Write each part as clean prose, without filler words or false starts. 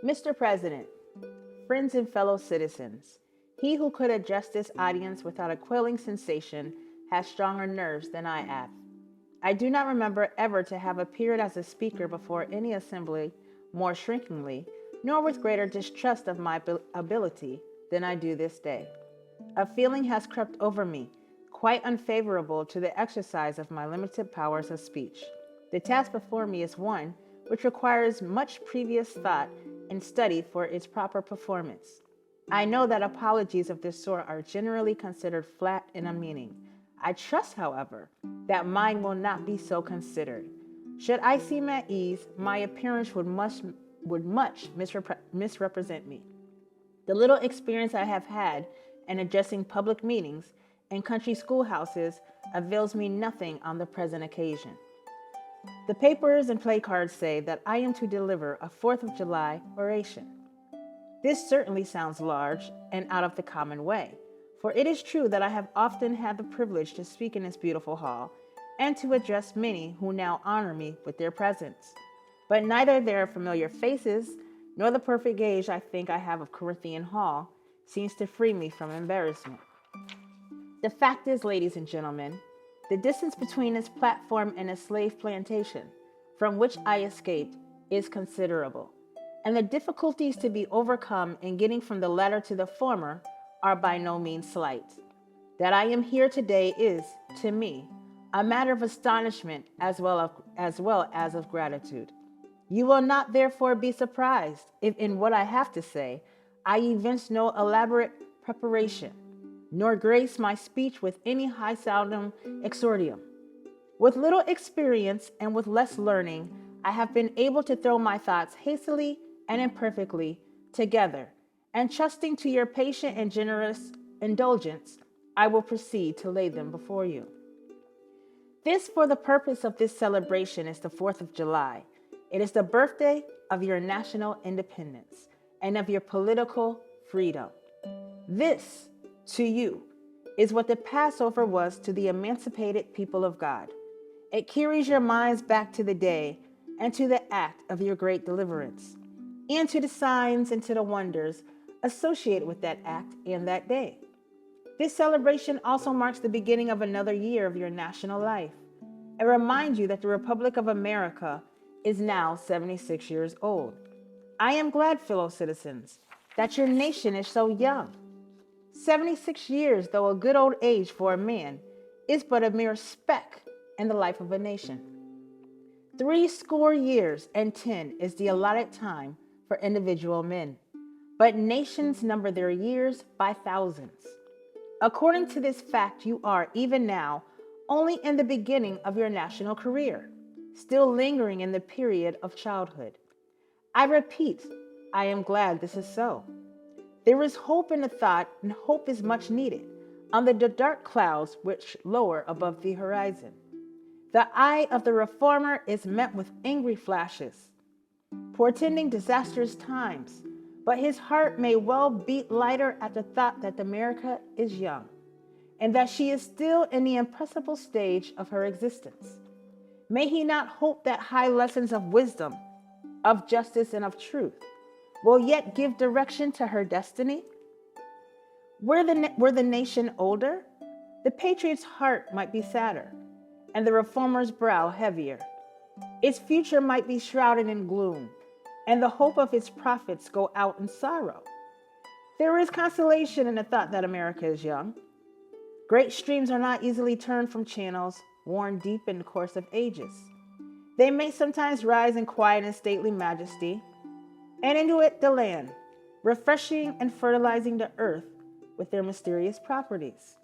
Mr. President, friends and fellow citizens, he who could address this audience without a quelling sensation has stronger nerves than I have. I do not remember ever to have appeared as a speaker before any assembly more shrinkingly, nor with greater distrust of my ability than I do this day. A feeling has crept over me, quite unfavorable to the exercise of my limited powers of speech. The task before me is one which requires much previous thought and study for its proper performance. I know that apologies of this sort are generally considered flat and unmeaning. I trust, however, that mine will not be so considered. Should I seem at ease, my appearance would much misrepresent me. The little experience I have had in addressing public meetings and country schoolhouses avails me nothing on the present occasion. The papers and placards say that I am to deliver a 4th of July oration. This certainly sounds large and out of the common way, for it is true that I have often had the privilege to speak in this beautiful hall and to address many who now honor me with their presence. But neither their familiar faces nor the perfect gauge I think I have of Corinthian Hall seems to free me from embarrassment. The fact is, ladies and gentlemen, the distance between this platform and a slave plantation, from which I escaped, is considerable, and the difficulties to be overcome in getting from the latter to the former are by no means slight. That I am here today is, to me, a matter of astonishment as well as of gratitude. You will not therefore be surprised if in what I have to say, I evince no elaborate preparation, nor grace my speech with any high-sounding exordium. With little experience and with less learning, I have been able to throw my thoughts hastily and imperfectly together, and trusting to your patient and generous indulgence, I will proceed to lay them before you. This, for the purpose of this celebration, is the 4th of July. It is the birthday of your national independence and of your political freedom. This, to you, is what the Passover was to the emancipated people of God. It carries your minds back to the day and to the act of your great deliverance, and to the signs and to the wonders associated with that act and that day. This celebration also marks the beginning of another year of your national life. It reminds you that the Republic of America is now 76 years old. I am glad, fellow citizens, that your nation is so young. 76 years, though a good old age for a man, is but a mere speck in the life of a nation. 70 years and 10 is the allotted time for individual men, but nations number their years by thousands. According to this fact, you are, even now, only in the beginning of your national career, still lingering in the period of childhood. I repeat, I am glad this is so. There is hope in the thought, and hope is much needed, on the dark clouds which lower above the horizon. The eye of the reformer is met with angry flashes, portending disastrous times, but his heart may well beat lighter at the thought that America is young, and that she is still in the impressible stage of her existence. May he not hope that high lessons of wisdom, of justice, and of truth will yet give direction to her destiny? Were the nation older, the patriot's heart might be sadder, and the reformer's brow heavier. Its future might be shrouded in gloom, and the hope of its prophets go out in sorrow. There is consolation in the thought that America is young. Great streams are not easily turned from channels worn deep in the course of ages. They may sometimes rise in quiet and stately majesty, and into it the land, refreshing and fertilizing the earth with their mysterious properties.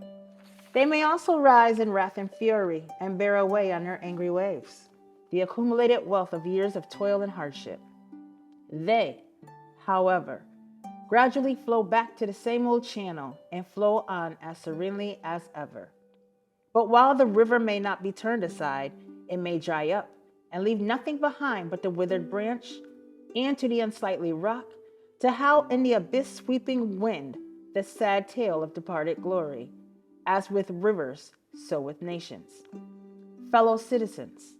They may also rise in wrath and fury and bear away on their angry waves the accumulated wealth of years of toil and hardship. They, however, gradually flow back to the same old channel and flow on as serenely as ever. But while the river may not be turned aside, it may dry up and leave nothing behind but the withered branch, and to the unsightly rock, to howl in the abyss sweeping wind the sad tale of departed glory. As with rivers, so with nations. Fellow citizens,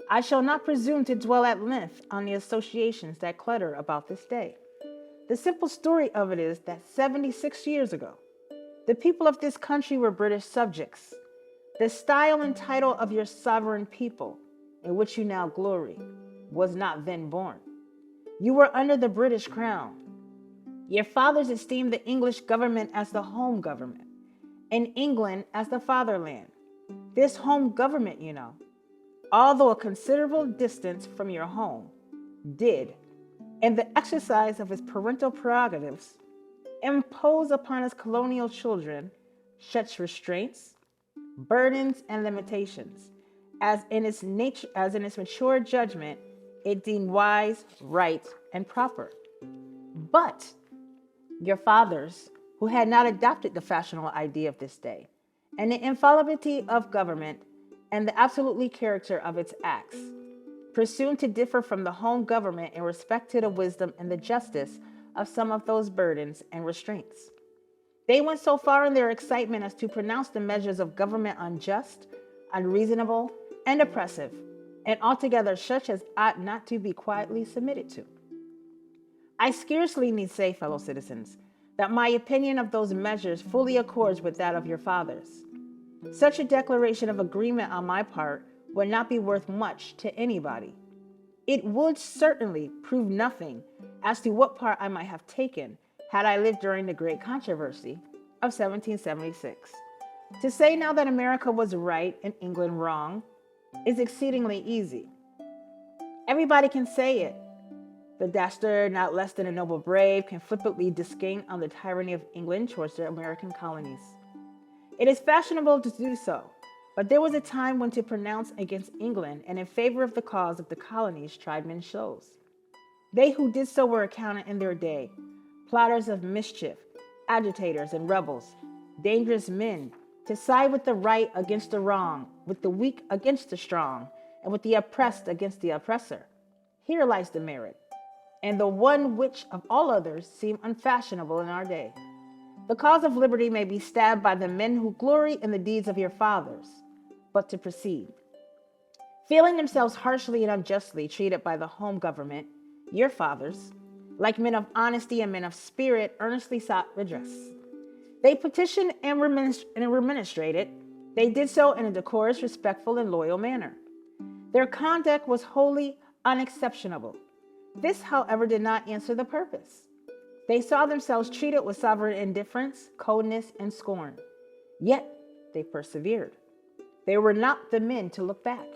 I shall not presume to dwell at length on the associations that clutter about this day. The simple story of it is that 76 years ago, the people of this country were British subjects. The style and title of your sovereign people, in which you now glory, was not then born. You were under the British crown. Your fathers esteemed the English government as the home government, and England as the fatherland. This home government, although a considerable distance from your home, did, in the exercise of its parental prerogatives, impose upon its colonial children such restraints, burdens, and limitations as in its mature judgment it deemed wise, right, and proper. But your fathers, who had not adopted the fashionable idea of this day, and the infallibility of government, and the absolutely character of its acts, presumed to differ from the home government in respect to the wisdom and the justice of some of those burdens and restraints. They went so far in their excitement as to pronounce the measures of government unjust, unreasonable, and oppressive, and altogether such as ought not to be quietly submitted to. I scarcely need say, fellow citizens, that my opinion of those measures fully accords with that of your fathers. Such a declaration of agreement on my part would not be worth much to anybody. It would certainly prove nothing as to what part I might have taken had I lived during the great controversy of 1776. To say now that America was right and England wrong is exceedingly easy. Everybody can say it. The dastard, not less than a noble brave, can flippantly descant on the tyranny of England towards their American colonies. It is fashionable to do so, but there was a time when to pronounce against England and in favor of the cause of the colonies tried men's shows. They who did so were accounted in their day plotters of mischief, agitators and rebels, dangerous men, to side with the right against the wrong, with the weak against the strong, and with the oppressed against the oppressor. Here lies the merit, and the one which of all others seem unfashionable in our day. The cause of liberty may be stabbed by the men who glory in the deeds of your fathers. But to proceed. Feeling themselves harshly and unjustly treated by the home government, your fathers, like men of honesty and men of spirit, earnestly sought redress. They petitioned and remonstrated. They did so in a decorous, respectful, and loyal manner. Their conduct was wholly unexceptionable. This, however, did not answer the purpose. They saw themselves treated with sovereign indifference, coldness, and scorn. Yet they persevered. They were not the men to look back.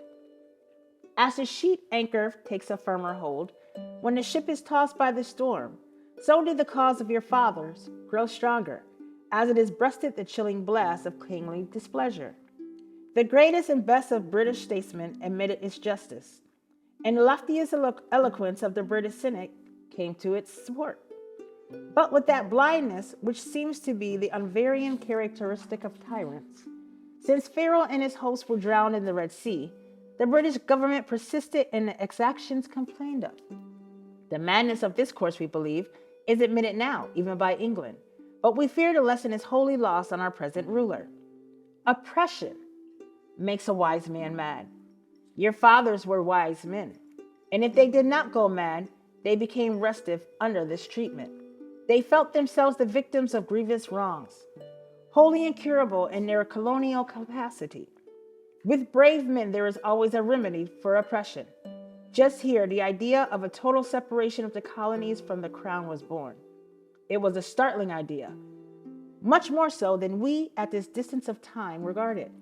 As a sheet anchor takes a firmer hold, when the ship is tossed by the storm, so did the cause of your fathers grow stronger, as it has breasted the chilling blast of kingly displeasure. The greatest and best of British statesmen admitted its justice, and the loftiest eloquence of the British Senate came to its support. But with that blindness which seems to be the unvarying characteristic of tyrants, since Pharaoh and his hosts were drowned in the Red Sea, the British government persisted in the exactions complained of. The madness of this course, we believe, is admitted now, even by England, but we fear the lesson is wholly lost on our present ruler. Oppression makes a wise man mad. Your fathers were wise men, and if they did not go mad, they became restive under this treatment. They felt themselves the victims of grievous wrongs, wholly incurable in their colonial capacity. With brave men, there is always a remedy for oppression. Just here, the idea of a total separation of the colonies from the crown was born. It was a startling idea, much more so than we at this distance of time regard it.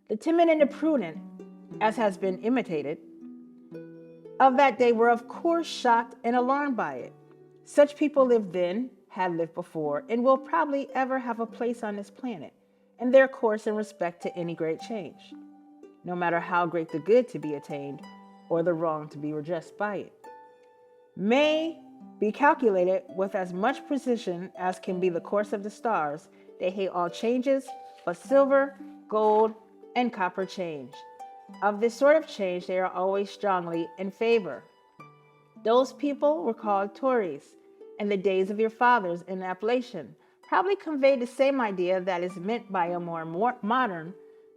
The timid and the prudent, as has been imitated, of that day were of course shocked and alarmed by it. Such people lived then, had lived before, and will probably ever have a place on this planet in their course in respect to any great change, no matter how great the good to be attained or the wrong to be redressed by it. may be calculated with as much precision as can be the course of the stars. They hate all changes but silver, gold, and copper change. Of this sort of change, they are always strongly in favor. Those people were called Tories, and the days of your fathers in the appellation probably conveyed the same idea that is meant by a more modern,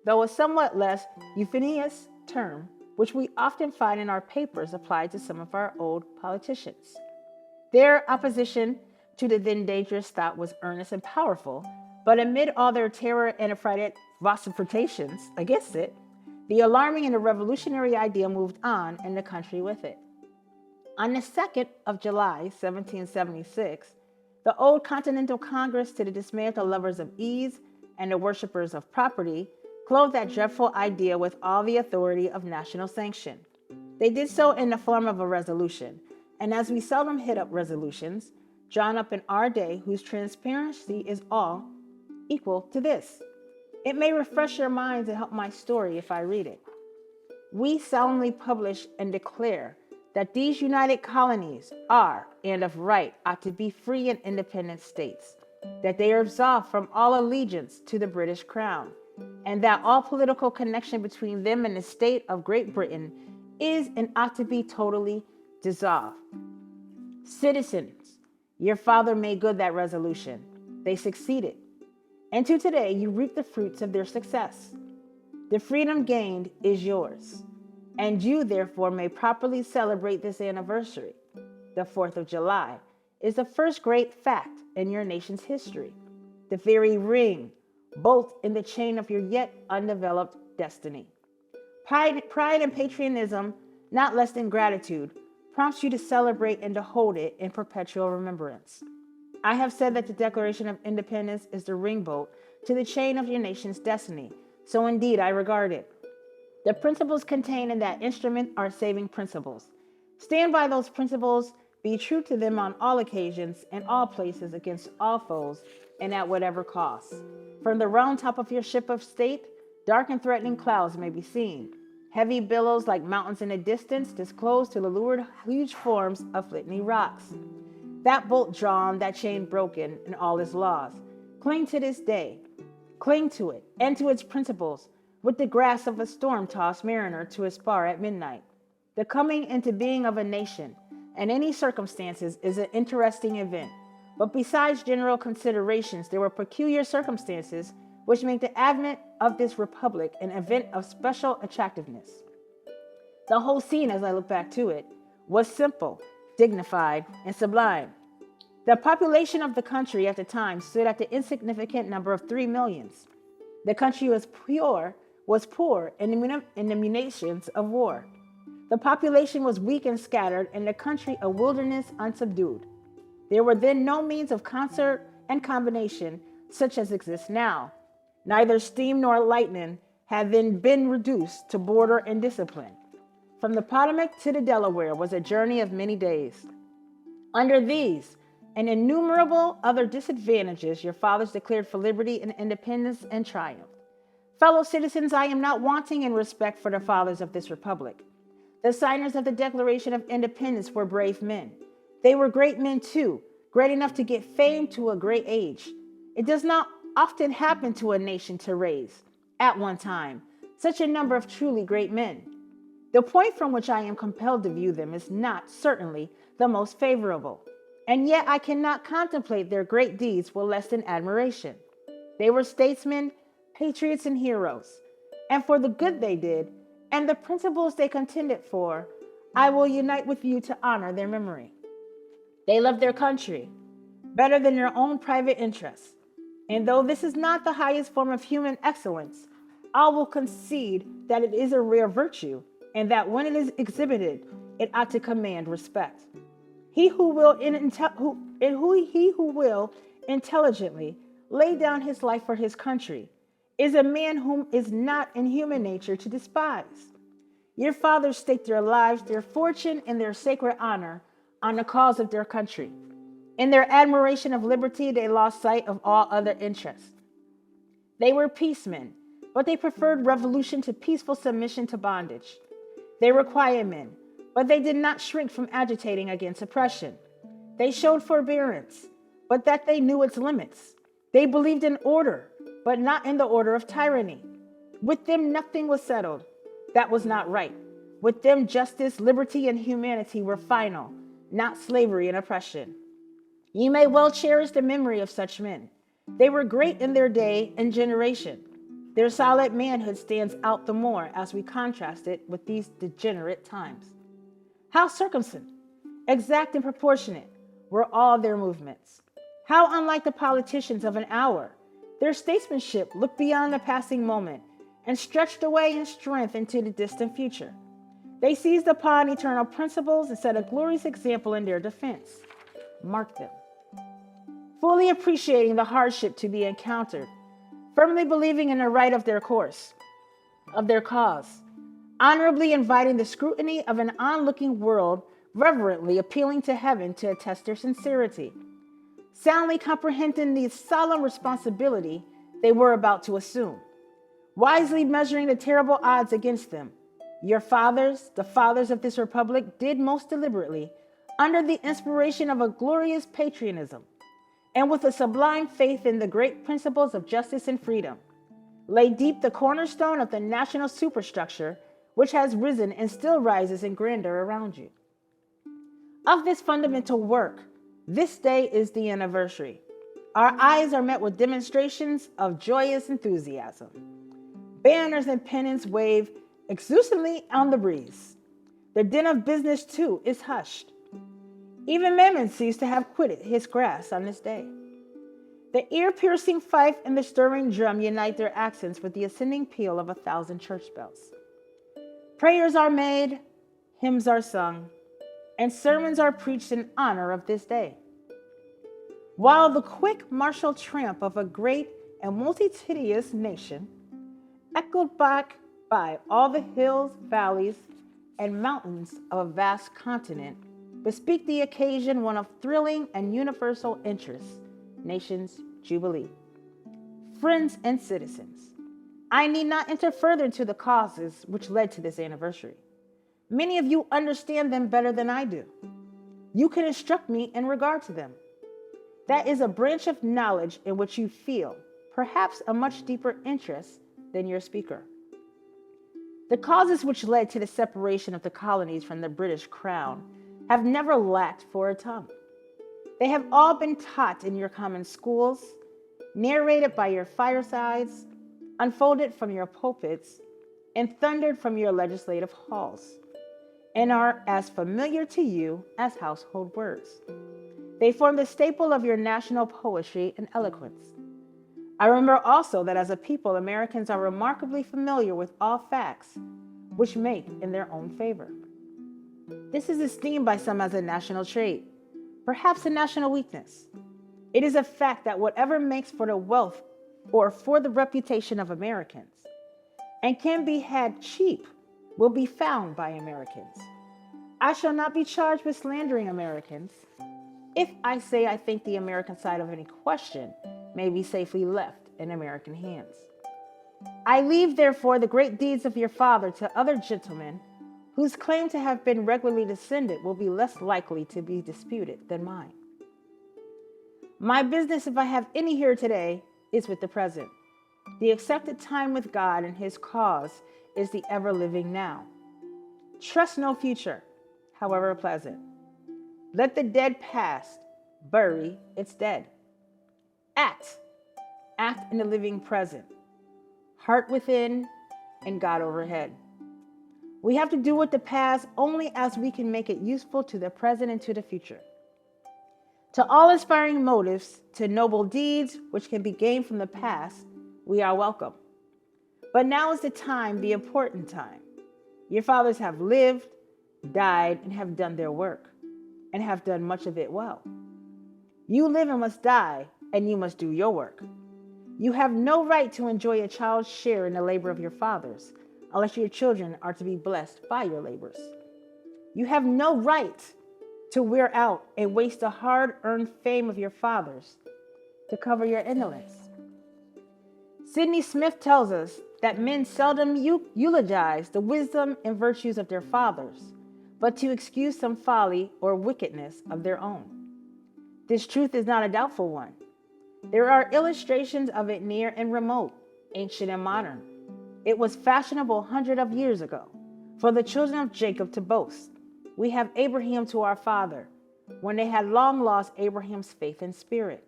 though a somewhat less euphonious term, which we often find in our papers applied to some of our old politicians. Their opposition to the then dangerous thought was earnest and powerful, but amid all their terror and affrighted vociferations against it, the alarming and the revolutionary idea moved on, and the country with it. On the 2nd of July, 1776, the old Continental Congress, to the dismay of the lovers of ease and the worshippers of property, clothed that dreadful idea with all the authority of national sanction. They did so in the form of a resolution, and as we seldom hit up resolutions, drawn up in our day whose transparency is all equal to this. It may refresh your minds and help my story if I read it. We solemnly publish and declare that these united colonies are, and of right, ought to be free and independent states, that they are absolved from all allegiance to the British Crown, and that all political connection between them and the state of Great Britain is and ought to be totally dissolved. Citizens, your father made good that resolution. They succeeded. And to today, you reap the fruits of their success. The freedom gained is yours, and you therefore may properly celebrate this anniversary. The 4th of July is the first great fact in your nation's history, the very ring, bolt in the chain of your yet undeveloped destiny. Pride and patriotism, not less than gratitude, prompts you to celebrate and to hold it in perpetual remembrance. I have said that the Declaration of Independence is the ring bolt to the chain of your nation's destiny, so indeed I regard it. The principles contained in that instrument are saving principles. Stand by those principles, be true to them on all occasions, in all places, against all foes, and at whatever cost. From the round top of your ship of state, dark and threatening clouds may be seen. Heavy billows like mountains in the distance disclose to the lurid huge forms of flinty rocks. That bolt drawn, that chain broken, and all is lost. Cling to this day. Cling to it, and to its principles, with the grasp of a storm-tossed mariner to his spar at midnight. The coming into being of a nation, in any circumstances, is an interesting event. But besides general considerations, there were peculiar circumstances which make the advent of this republic an event of special attractiveness. The whole scene, as I look back to it, was simple, dignified, and sublime. The population of the country at the time stood at the insignificant number of 3 millions. The country was poor in the munitions of war. The population was weak and scattered, and the country a wilderness unsubdued. There were then no means of concert and combination such as exists now. Neither steam nor lightning had then been reduced to border and discipline. From the Potomac to the Delaware was a journey of many days. Under these and innumerable other disadvantages, your fathers declared for liberty and independence and triumphed. Fellow citizens, I am not wanting in respect for the fathers of this republic. The signers of the Declaration of Independence were brave men. They were great men too, great enough to get fame to a great age. It does not often happen to a nation to raise, at one time, such a number of truly great men. The point from which I am compelled to view them is not, certainly, the most favorable, and yet I cannot contemplate their great deeds with less than admiration. They were statesmen, patriots, and heroes, and for the good they did, and the principles they contended for, I will unite with you to honor their memory. They loved their country better than their own private interests, and though this is not the highest form of human excellence, all will concede that it is a rare virtue, and that when it is exhibited, it ought to command respect. He who will intelligently lay down his life for his country is a man whom is not in human nature to despise. Your fathers staked their lives, their fortune, and their sacred honor on the cause of their country. In their admiration of liberty, they lost sight of all other interests. They were peacemen, but they preferred revolution to peaceful submission to bondage. They were quiet men, but they did not shrink from agitating against oppression. They showed forbearance, but that they knew its limits. They believed in order, but not in the order of tyranny. With them, nothing was settled that was not right. With them, justice, liberty, and humanity were final, not slavery and oppression. You may well cherish the memory of such men. They were great in their day and generation. Their solid manhood stands out the more as we contrast it with these degenerate times. How circumspect, exact and proportionate were all their movements. How unlike the politicians of an hour. Their statesmanship looked beyond the passing moment and stretched away in strength into the distant future. They seized upon eternal principles and set a glorious example in their defense. Mark them. Fully appreciating the hardship to be encountered, firmly believing in the right of their course, of their cause, honorably inviting the scrutiny of an onlooking world, reverently appealing to heaven to attest their sincerity, soundly comprehending the solemn responsibility they were about to assume, wisely measuring the terrible odds against them. Your fathers, the fathers of this republic, did most deliberately, under the inspiration of a glorious patriotism, and with a sublime faith in the great principles of justice and freedom, lay deep the cornerstone of the national superstructure which has risen and still rises in grandeur around you. Of this fundamental work, this day is the anniversary. Our eyes are met with demonstrations of joyous enthusiasm. Banners and pennants wave exultantly on the breeze. The din of business, too, is hushed. Even Mammon seems to have quitted his grass on this day. The ear-piercing fife and the stirring drum unite their accents with the ascending peal of 1,000 church bells. Prayers are made, hymns are sung, and sermons are preached in honor of this day. While the quick martial tramp of a great and multitudinous nation, echoed back by all the hills, valleys, and mountains of a vast continent, bespeak the occasion one of thrilling and universal interest, nation's jubilee. Friends and citizens, I need not enter further into the causes which led to this anniversary. Many of you understand them better than I do. You can instruct me in regard to them. That is a branch of knowledge in which you feel, perhaps, a much deeper interest than your speaker. The causes which led to the separation of the colonies from the British Crown have never lacked for a tongue. They have all been taught in your common schools, narrated by your firesides, unfolded from your pulpits, and thundered from your legislative halls, and are as familiar to you as household words. They form the staple of your national poetry and eloquence. I remember also that as a people, Americans are remarkably familiar with all facts which make in their own favor. This is esteemed by some as a national trait, perhaps a national weakness. It is a fact that whatever makes for the wealth or for the reputation of Americans and can be had cheap will be found by Americans. I shall not be charged with slandering Americans if I say I think the American side of any question may be safely left in American hands. I leave, therefore, the great deeds of your father to other gentlemen whose claim to have been regularly descended will be less likely to be disputed than mine. My business, if I have any here today, is with the present. The accepted time with God and his cause is the ever-living now. Trust no future, however pleasant. Let the dead past bury its dead. Act in the living present. Heart within and God overhead. We have to do with the past only as we can make it useful to the present and to the future. To all inspiring motives, to noble deeds which can be gained from the past, we are welcome. But now is the time, the important time. Your fathers have lived, died, and have done their work, and have done much of it well. You live and must die, and you must do your work. You have no right to enjoy a child's share in the labor of your fathers, unless your children are to be blessed by your labors. You have no right to wear out and waste the hard-earned fame of your fathers to cover your indolence. Sidney Smith tells us that men seldom eulogize the wisdom and virtues of their fathers, but to excuse some folly or wickedness of their own. This truth is not a doubtful one. There are illustrations of it near and remote, ancient and modern. It was fashionable hundreds of years ago for the children of Jacob to boast, "We have Abraham to our father," when they had long lost Abraham's faith and spirit.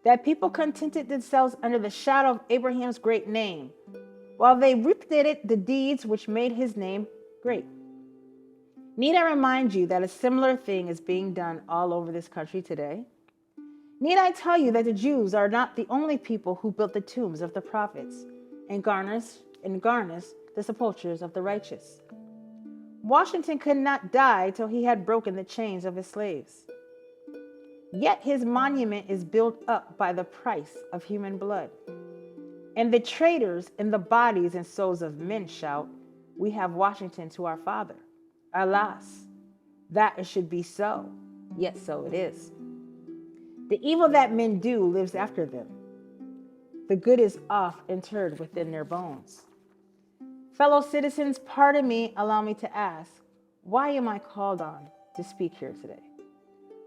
That people contented themselves under the shadow of Abraham's great name, while they repeated the deeds which made his name great. Need I remind you that a similar thing is being done all over this country today? Need I tell you that the Jews are not the only people who built the tombs of the prophets and garnished the sepulchres of the righteous? Washington could not die till he had broken the chains of his slaves. Yet his monument is built up by the price of human blood. And the traitors in the bodies and souls of men shout, "We have Washington to our father." Alas, that it should be so, yet so it is. The evil that men do lives after them. The good is oft interred within their bones. Fellow citizens, pardon me, allow me to ask, why am I called on to speak here today?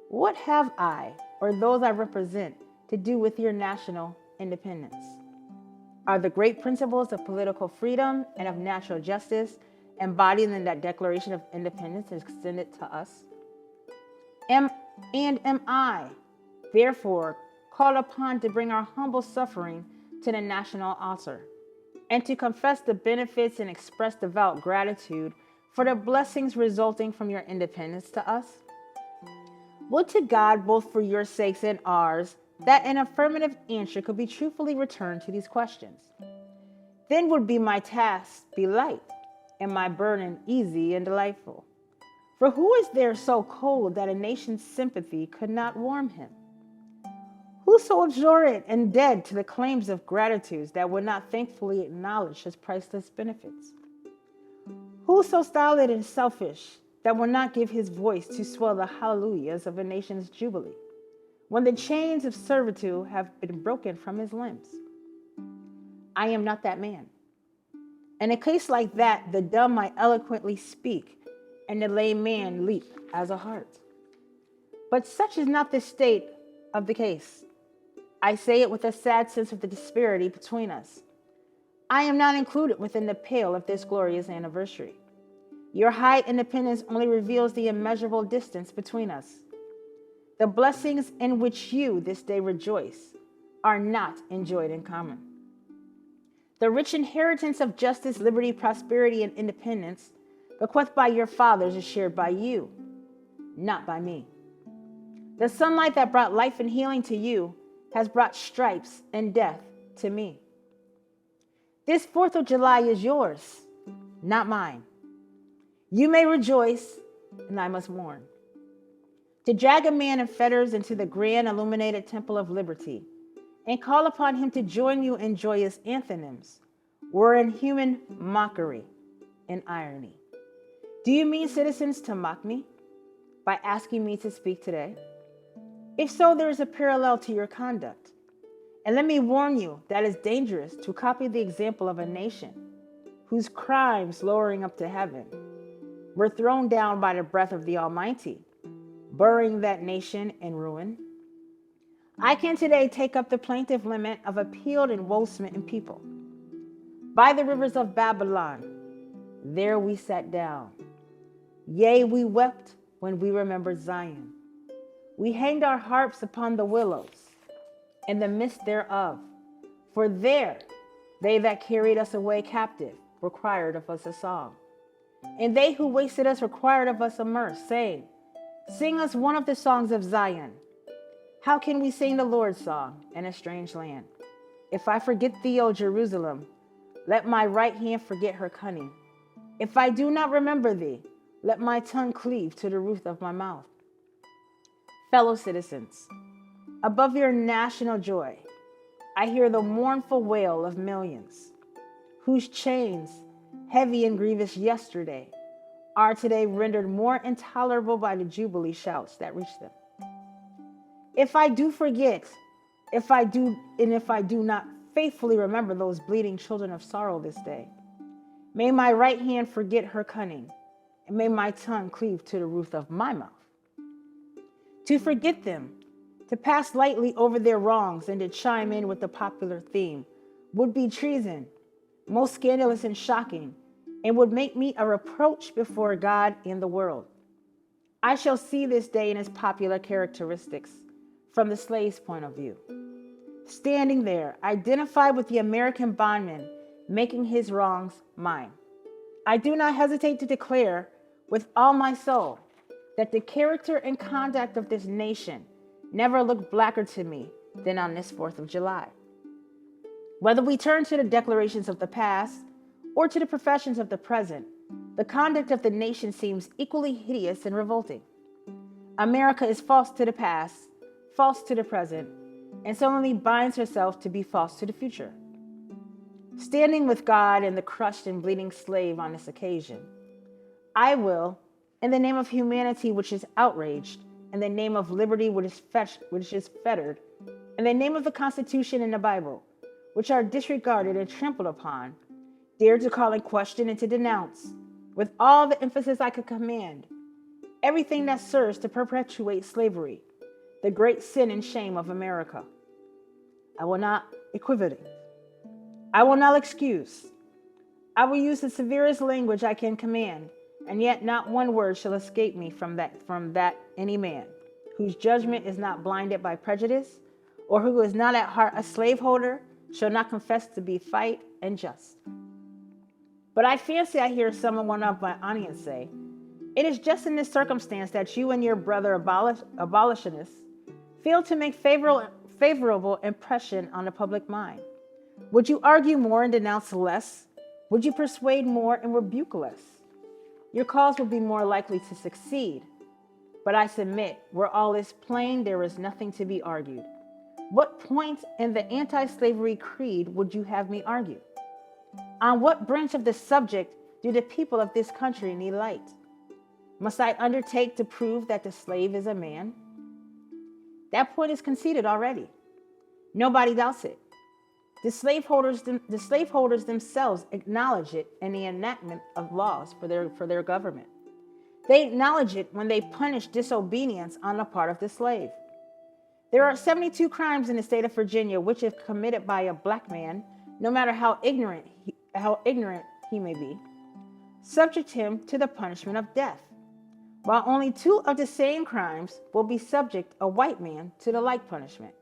What have I, or those I represent, to do with your national independence? Are the great principles of political freedom and of natural justice embodied in that Declaration of Independence extended to us? Am I, therefore, called upon to bring our humble suffering to the national altar, and to confess the benefits and express devout gratitude for the blessings resulting from your independence to us? Would to God, both for your sakes and ours, that an affirmative answer could be truthfully returned to these questions. Then would be my task be light, and my burden easy and delightful. For who is there so cold that a nation's sympathy could not warm him? Who so abjurant and dead to the claims of gratitude that would not thankfully acknowledge his priceless benefits? Who so stolid and selfish that will not give his voice to swell the hallelujahs of a nation's jubilee, when the chains of servitude have been broken from his limbs? I am not that man. In a case like that, the dumb might eloquently speak, and the lame man leap as a hart. But such is not the state of the case. I say it with a sad sense of the disparity between us. I am not included within the pale of this glorious anniversary. Your high independence only reveals the immeasurable distance between us. The blessings in which you this day rejoice are not enjoyed in common. The rich inheritance of justice, liberty, prosperity, and independence bequeathed by your fathers is shared by you, not by me. The sunlight that brought life and healing to you has brought stripes and death to me. This 4th of July is yours, not mine. You may rejoice, and I must mourn. To drag a man in fetters into the grand illuminated temple of liberty and call upon him to join you in joyous anthems were in human mockery and irony. Do you mean, citizens, to mock me by asking me to speak today? If so, there is a parallel to your conduct. And let me warn you that it's dangerous to copy the example of a nation whose crimes, lowering up to heaven, were thrown down by the breath of the Almighty, burying that nation in ruin. I can today take up the plaintive lament of a peeled and woe-smitten people. By the rivers of Babylon, there we sat down. Yea, we wept when we remembered Zion. We hanged our harps upon the willows in the midst thereof, for there they that carried us away captive required of us a song. And they who wasted us required of us a mirth, saying, Sing us one of the songs of Zion. How can we sing the Lord's song in a strange land? If I forget thee, O Jerusalem, let my right hand forget her cunning. If I do not remember thee, let my tongue cleave to the roof of my mouth. Fellow citizens, above your national joy, I hear the mournful wail of millions, whose chains, heavy and grievous yesterday, are today rendered more intolerable by the jubilee shouts that reach them. If I do forget, if I do not faithfully remember those bleeding children of sorrow this day, may my right hand forget her cunning, and may my tongue cleave to the roof of my mouth. To forget them, to pass lightly over their wrongs, and to chime in with the popular theme would be treason, most scandalous and shocking, and would make me a reproach before God and the world. I shall see this day in its popular characteristics from the slave's point of view. Standing there, identified with the American bondman, making his wrongs mine. I do not hesitate to declare with all my soul that the character and conduct of this nation never looked blacker to me than on this 4th of July. Whether we turn to the declarations of the past or to the professions of the present, the conduct of the nation seems equally hideous and revolting. America is false to the past, false to the present, and solemnly binds herself to be false to the future. Standing with God and the crushed and bleeding slave on this occasion, I will, in the name of humanity which is outraged, in the name of liberty which is fettered, in the name of the Constitution and the Bible, which are disregarded and trampled upon, dare to call in question and to denounce, with all the emphasis I could command, everything that serves to perpetuate slavery, the great sin and shame of America. I will not equivocate. I will not excuse. I will use the severest language I can command, and yet not one word shall escape me from that any man whose judgment is not blinded by prejudice, or who is not at heart a slaveholder, shall not confess to be fight and just. But I fancy I hear one of my audience say, it is just in this circumstance that you and your brother abolitionists fail to make favorable impression on the public mind. Would you argue more and denounce less? Would you persuade more and rebuke less? Your cause would be more likely to succeed. But I submit, where all is plain, there is nothing to be argued. What point in the anti-slavery creed would you have me argue? On what branch of the subject do the people of this country need light? Must I undertake to prove that the slave is a man? That point is conceded already. Nobody doubts it. The slaveholders themselves acknowledge it in the enactment of laws for their government. They acknowledge it when they punish disobedience on the part of the slave. There are 72 crimes in the state of Virginia which, if committed by a black man, no matter how ignorant he may be, subject him to the punishment of death, while only 2 of the same crimes will be subject a white man to the like punishment.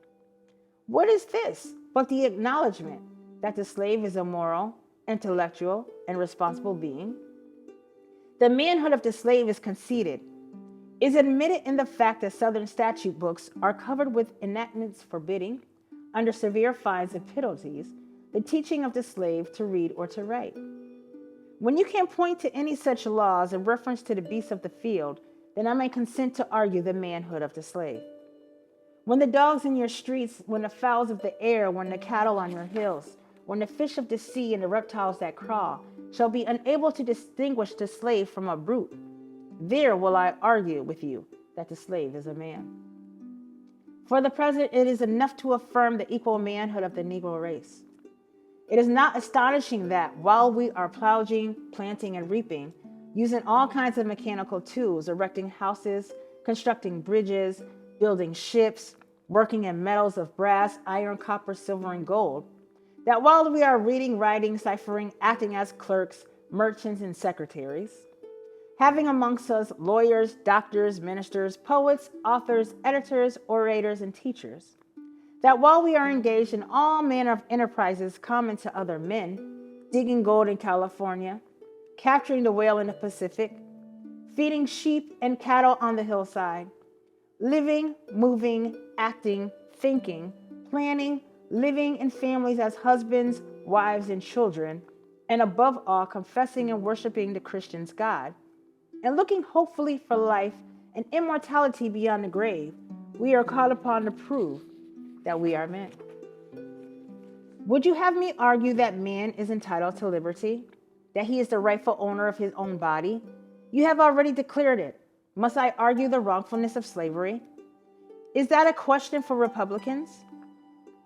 What is this but the acknowledgement that the slave is a moral, intellectual, and responsible being? The manhood of the slave is conceded, is admitted in the fact that Southern statute books are covered with enactments forbidding, under severe fines and penalties, the teaching of the slave to read or to write. When you can't point to any such laws in reference to the beasts of the field, then I may consent to argue the manhood of the slave. When the dogs in your streets, when the fowls of the air, when the cattle on your hills, when the fish of the sea and the reptiles that crawl shall be unable to distinguish the slave from a brute, there will I argue with you that the slave is a man. For the present, it is enough to affirm the equal manhood of the Negro race. It is not astonishing that while we are plowing, planting, and reaping, using all kinds of mechanical tools, erecting houses, constructing bridges, building ships, working in metals of brass, iron, copper, silver, and gold, that while we are reading, writing, ciphering, acting as clerks, merchants, and secretaries, having amongst us lawyers, doctors, ministers, poets, authors, editors, orators, and teachers, that while we are engaged in all manner of enterprises common to other men, digging gold in California, capturing the whale in the Pacific, feeding sheep and cattle on the hillside, living, moving, acting, thinking, planning, living in families as husbands, wives, and children, and above all, confessing and worshiping the Christian's God, and looking hopefully for life and immortality beyond the grave, we are called upon to prove that we are men. Would you have me argue that man is entitled to liberty, that he is the rightful owner of his own body? You have already declared it. Must I argue the wrongfulness of slavery? Is that a question for Republicans?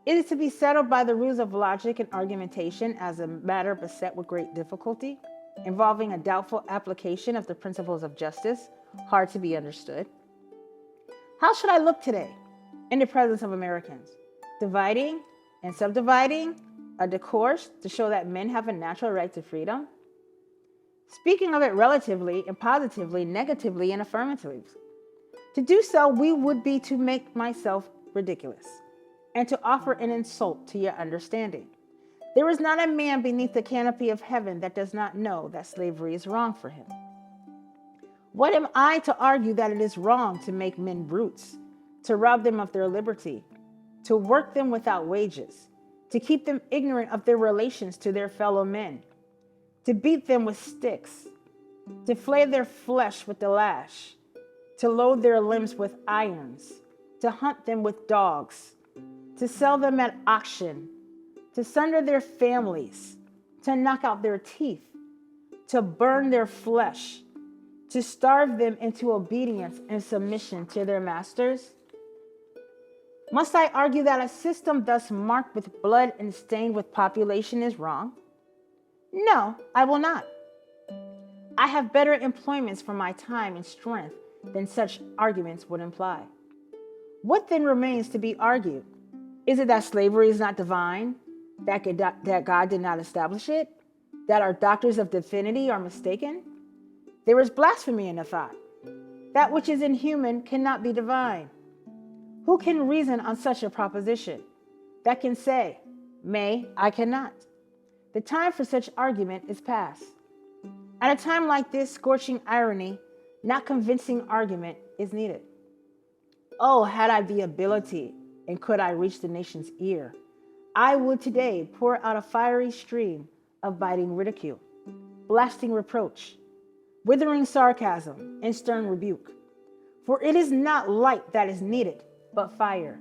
It is to be settled by the rules of logic and argumentation as a matter beset with great difficulty. involving a doubtful application of the principles of justice, hard to be understood. How should I look today in the presence of Americans? Dividing and subdividing a discourse to show that men have a natural right to freedom? Speaking of it relatively and positively, negatively and affirmatively. To do so, we would be to make myself ridiculous and to offer an insult to your understanding. There is not a man beneath the canopy of heaven that does not know that slavery is wrong for him. What am I to argue that it is wrong to make men brutes, to rob them of their liberty, to work them without wages, to keep them ignorant of their relations to their fellow men, to beat them with sticks, to flay their flesh with the lash, to load their limbs with irons, to hunt them with dogs, to sell them at auction, to sunder their families, to knock out their teeth, to burn their flesh, to starve them into obedience and submission to their masters? Must I argue that a system thus marked with blood and stained with population is wrong? No, I will not. I have better employments for my time and strength than such arguments would imply. What then remains to be argued? Is it that slavery is not divine, that God did not establish it, that our doctors of divinity are mistaken? There is blasphemy in the thought. That which is inhuman cannot be divine. Who can reason on such a proposition? That can say, "May, I cannot." The time for such argument is past. At a time like this, scorching irony, not convincing argument, is needed. Oh, had I the ability, and could I reach the nation's ear, I would today pour out a fiery stream of biting ridicule, blasting reproach, withering sarcasm, and stern rebuke. For it is not light that is needed, but fire.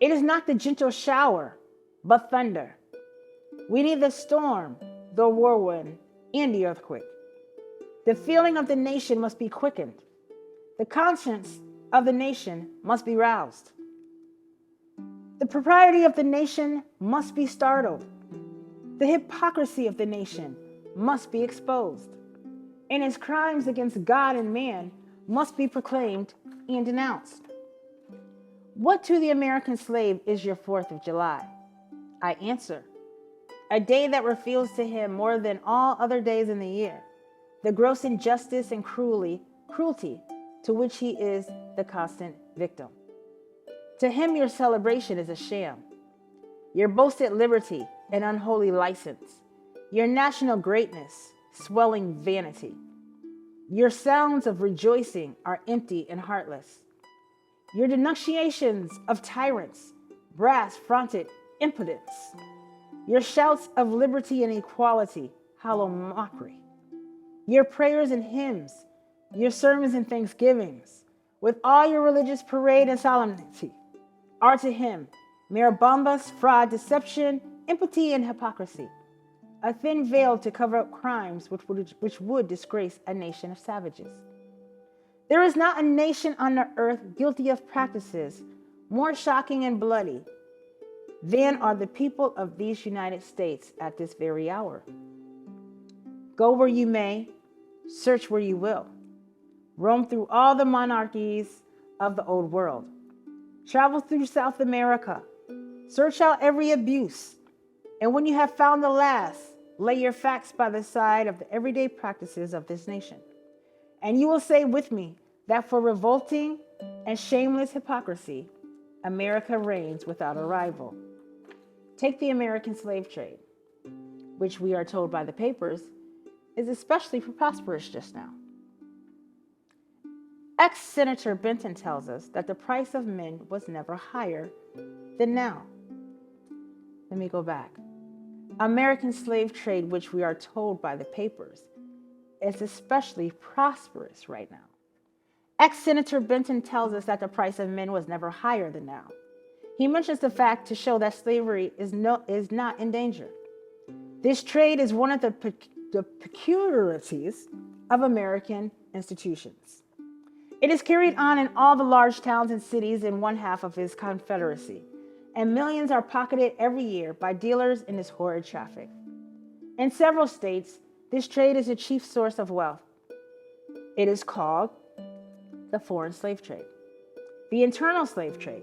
It is not the gentle shower, but thunder. We need the storm, the whirlwind, and the earthquake. The feeling of the nation must be quickened. The conscience of the nation must be roused. The propriety of the nation must be startled. The hypocrisy of the nation must be exposed. And its crimes against God and man must be proclaimed and denounced. What to the American slave is your 4th of July? I answer, a day that reveals to him more than all other days in the year the gross injustice and cruelty to which he is the constant victim. To him, your celebration is a sham. Your boasted liberty, an unholy license. Your national greatness, swelling vanity. Your sounds of rejoicing are empty and heartless. Your denunciations of tyrants, brass-fronted impotence. Your shouts of liberty and equality, hollow mockery. Your prayers and hymns, your sermons and thanksgivings, with all your religious parade and solemnity, are to him mere bombast, fraud, deception, impiety, and hypocrisy, a thin veil to cover up crimes which would disgrace a nation of savages. There is not a nation on the earth guilty of practices more shocking and bloody than are the people of these United States at this very hour. Go where you may, search where you will, roam through all the monarchies of the old world, travel through South America, search out every abuse, and when you have found the last, lay your facts by the side of the everyday practices of this nation. And you will say with me that for revolting and shameless hypocrisy, America reigns without a rival. Take the American slave trade, which we are told by the papers is especially prosperous just now. Ex-Senator Benton tells us that the price of men was never higher than now. Let me go back. American slave trade, which we are told by the papers, is especially prosperous right now. Ex-Senator Benton tells us that the price of men was never higher than now. He mentions the fact to show that slavery is not in danger. This trade is one of the peculiarities of American institutions. It is carried on in all the large towns and cities in one half of his confederacy, and millions are pocketed every year by dealers in this horrid traffic. In several states, This trade is the chief source of wealth. It is called the foreign slave trade. The internal slave trade.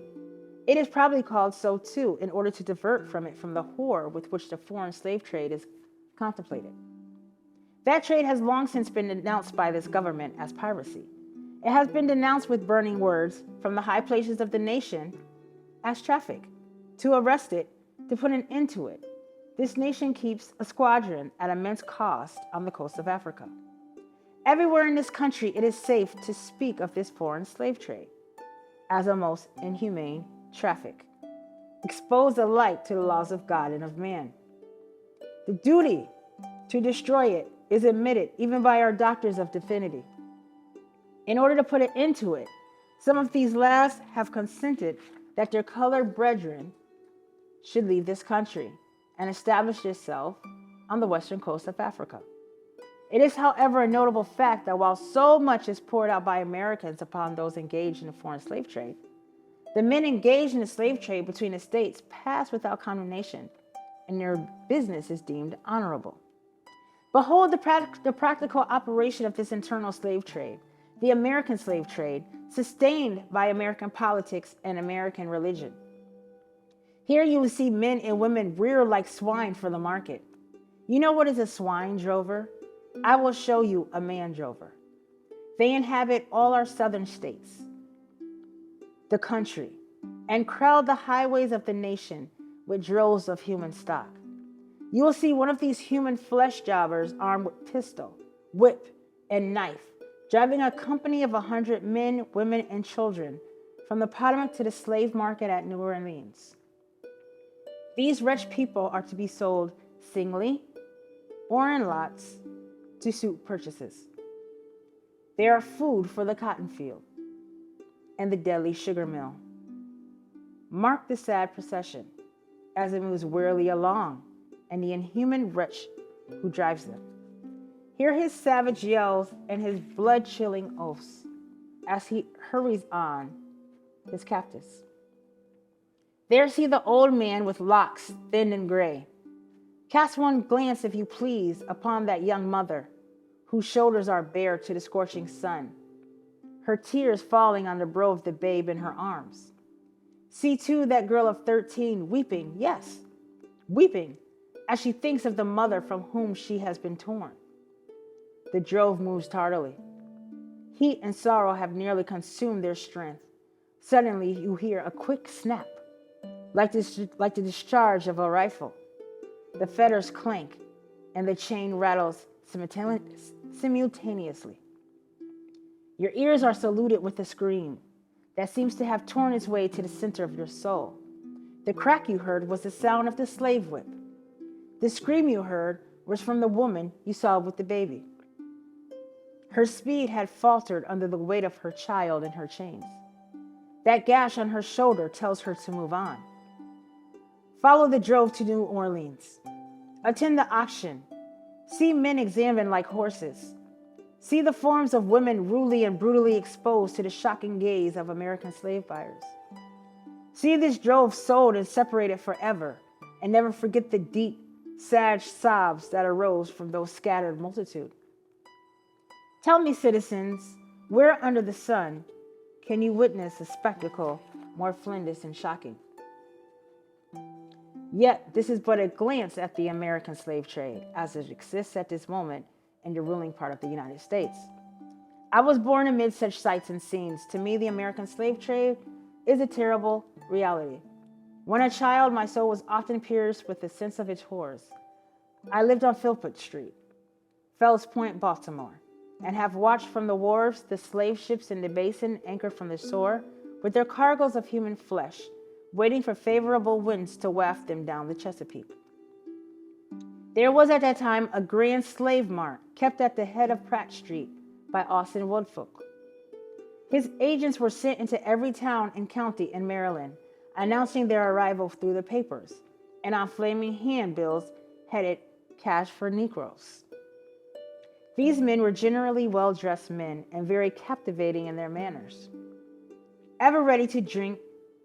It is probably called so too in order to divert from it from the horror with which the foreign slave trade is contemplated. That trade has long since been denounced by this government as piracy. It has been denounced with burning words from the high places of the nation as traffic. To arrest it, to put an end to it, this nation keeps a squadron at immense cost on the coast of Africa. Everywhere in this country, it is safe to speak of this foreign slave trade as a most inhumane traffic, exposed alike to the laws of God and of man. The duty to destroy it is admitted even by our doctors of divinity. In order to put an end to it, some of these last have consented that their colored brethren should leave this country and establish itself on the western coast of Africa. It is, however, a notable fact that while so much is poured out by Americans upon those engaged in the foreign slave trade, the men engaged in the slave trade between the states pass without condemnation, and their business is deemed honorable. Behold the practical operation of this internal slave trade, the American slave trade, sustained by American politics and American religion. Here you will see men and women rear like swine for the market. You know what is a swine drover? I will show you a man drover. They inhabit all our southern states, the country, and crowd the highways of the nation with droves of human stock. You will see one of these human flesh jobbers armed with pistol, whip, and knife, driving a company of 100 men, women, and children from the Potomac to the slave market at New Orleans. These wretched people are to be sold singly or in lots to suit purchases. They are food for the cotton field and the deadly sugar mill. Mark the sad procession as it moves wearily along, and the inhuman wretch who drives them. Hear his savage yells and his blood-chilling oaths as he hurries on his captives. There see the old man with locks thin and gray. Cast one glance, if you please, upon that young mother whose shoulders are bare to the scorching sun, her tears falling on the brow of the babe in her arms. See, too, that girl of 13 weeping, yes, weeping, as she thinks of the mother from whom she has been torn. The drove moves tardily. Heat and sorrow have nearly consumed their strength. Suddenly you hear a quick snap, like the discharge of a rifle. The fetters clank, and the chain rattles simultaneously. Your ears are saluted with a scream that seems to have torn its way to the center of your soul. The crack you heard was the sound of the slave whip. The scream you heard was from the woman you saw with the baby. Her speed had faltered under the weight of her child and her chains. That gash on her shoulder tells her to move on. Follow the drove to New Orleans. Attend the auction. See men examined like horses. See the forms of women rudely and brutally exposed to the shocking gaze of American slave buyers. See this drove sold and separated forever, and never forget the deep, sad sobs that arose from those scattered multitude. Tell me, citizens, where under the sun can you witness a spectacle more flinders and shocking? Yet this is but a glance at the American slave trade as it exists at this moment in the ruling part of the United States. I was born amid such sights and scenes. To me, the American slave trade is a terrible reality. When a child, my soul was often pierced with the sense of its horrors. I lived on Philpott Street, Fells Point, Baltimore, and have watched from the wharves the slave ships in the basin anchored from the shore with their cargoes of human flesh, waiting for favorable winds to waft them down the Chesapeake. There was at that time a grand slave mart kept at the head of Pratt Street by Austin Woodfolk. His agents were sent into every town and county in Maryland, announcing their arrival through the papers and on flaming handbills headed "Cash for Negroes." These men were generally well-dressed men and very captivating in their manners, ever ready to drink,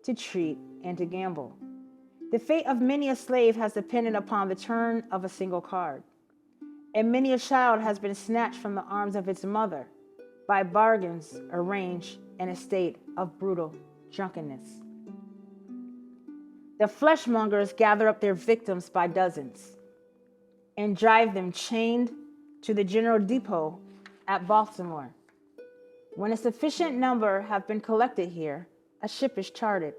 to treat, and to gamble. The fate of many a slave has depended upon the turn of a single card. and many a child has been snatched from the arms of its mother by bargains arranged in a state of brutal drunkenness. The fleshmongers gather up their victims by dozens and drive them chained to the General Depot at Baltimore. When a sufficient number have been collected here, a ship is chartered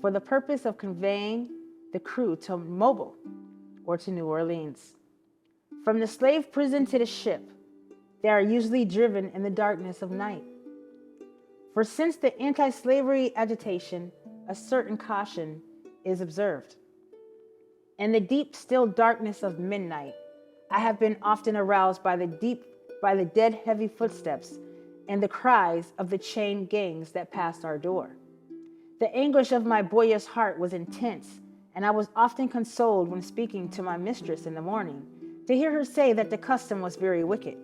for the purpose of conveying the crew to Mobile or to New Orleans. From the slave prison to the ship, they are usually driven in the darkness of night. For since the anti-slavery agitation, a certain caution is observed. In the deep, still darkness of midnight, I have been often aroused by the dead heavy footsteps and the cries of the chained gangs that passed our door. The anguish of my boyish heart was intense, and I was often consoled when speaking to my mistress in the morning to hear her say that the custom was very wicked,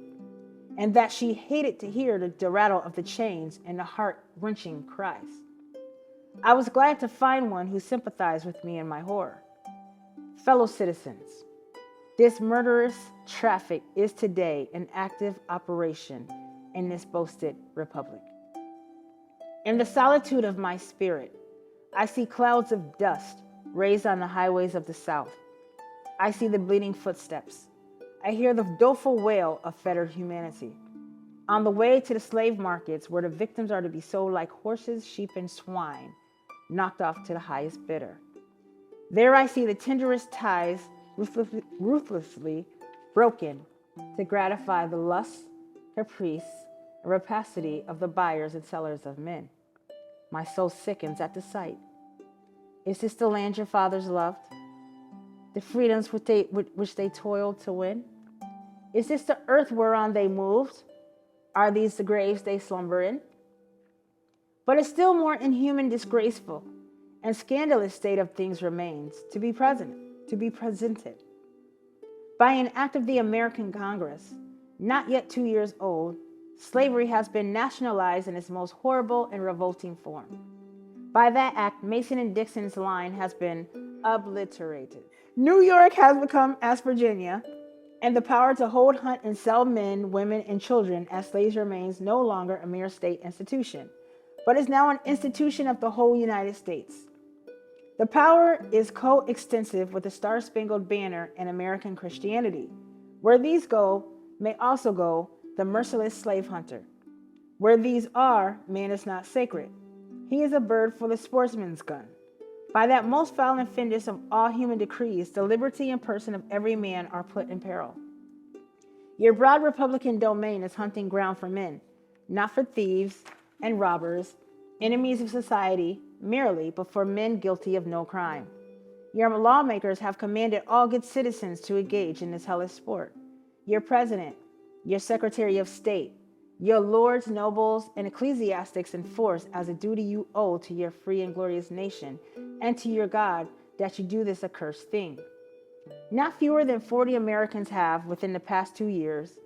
and that she hated to hear the rattle of the chains and the heart-wrenching cries. I was glad to find one who sympathized with me in my horror. Fellow citizens, this murderous traffic is today an active operation in this boasted republic. In the solitude of my spirit, I see clouds of dust raised on the highways of the South. I see the bleeding footsteps. I hear the doleful wail of fettered humanity. On the way to the slave markets where the victims are to be sold like horses, sheep, and swine, knocked off to the highest bidder. There I see the tenderest ties ruthlessly broken to gratify the lust, caprice, and rapacity of the buyers and sellers of men. My soul sickens at the sight. Is this the land your fathers loved? The freedoms which they toiled to win? Is this the earth whereon they moved? Are these the graves they slumber in? But a still more inhuman, disgraceful, and scandalous state of things remains to be presented. By an act of the American Congress, not yet 2 years old, slavery has been nationalized in its most horrible and revolting form. By that act, Mason and Dixon's line has been obliterated. New York has become as Virginia, and the power to hold, hunt, and sell men, women, and children as slaves remains no longer a mere state institution, but is now an institution of the whole United States. The power is coextensive with the Star-Spangled Banner and American Christianity. Where these go, may also go the merciless slave hunter. Where these are, man is not sacred. He is a bird for the sportsman's gun. By that most foul and fiendish of all human decrees, the liberty and person of every man are put in peril. Your broad Republican domain is hunting ground for men, not for thieves and robbers, enemies of society merely, but for men guilty of no crime. Your lawmakers have commanded all good citizens to engage in this hellish sport. Your president, your secretary of state, your lords, nobles, and ecclesiastics enforce as a duty you owe to your free and glorious nation and to your God that you do this accursed thing. Not fewer than 40 Americans have, within the past 2 years,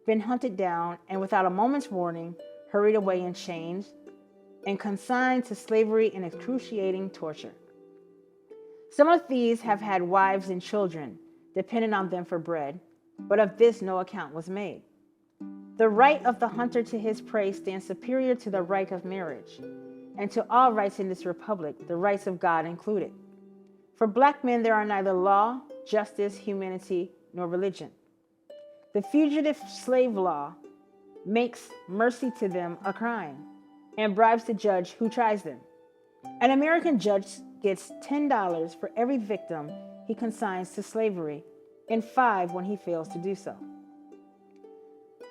been hunted down and without a moment's warning, hurried away in chains and consigned to slavery and excruciating torture. Some of these have had wives and children dependent on them for bread, but of this no account was made. The right of the hunter to his prey stands superior to the right of marriage, and to all rights in this republic, the rights of God included. For black men there are neither law, justice, humanity, nor religion. The fugitive slave law makes mercy to them a crime, and bribes the judge who tries them. An American judge gets $10 for every victim he consigns to slavery, and $5 when he fails to do so.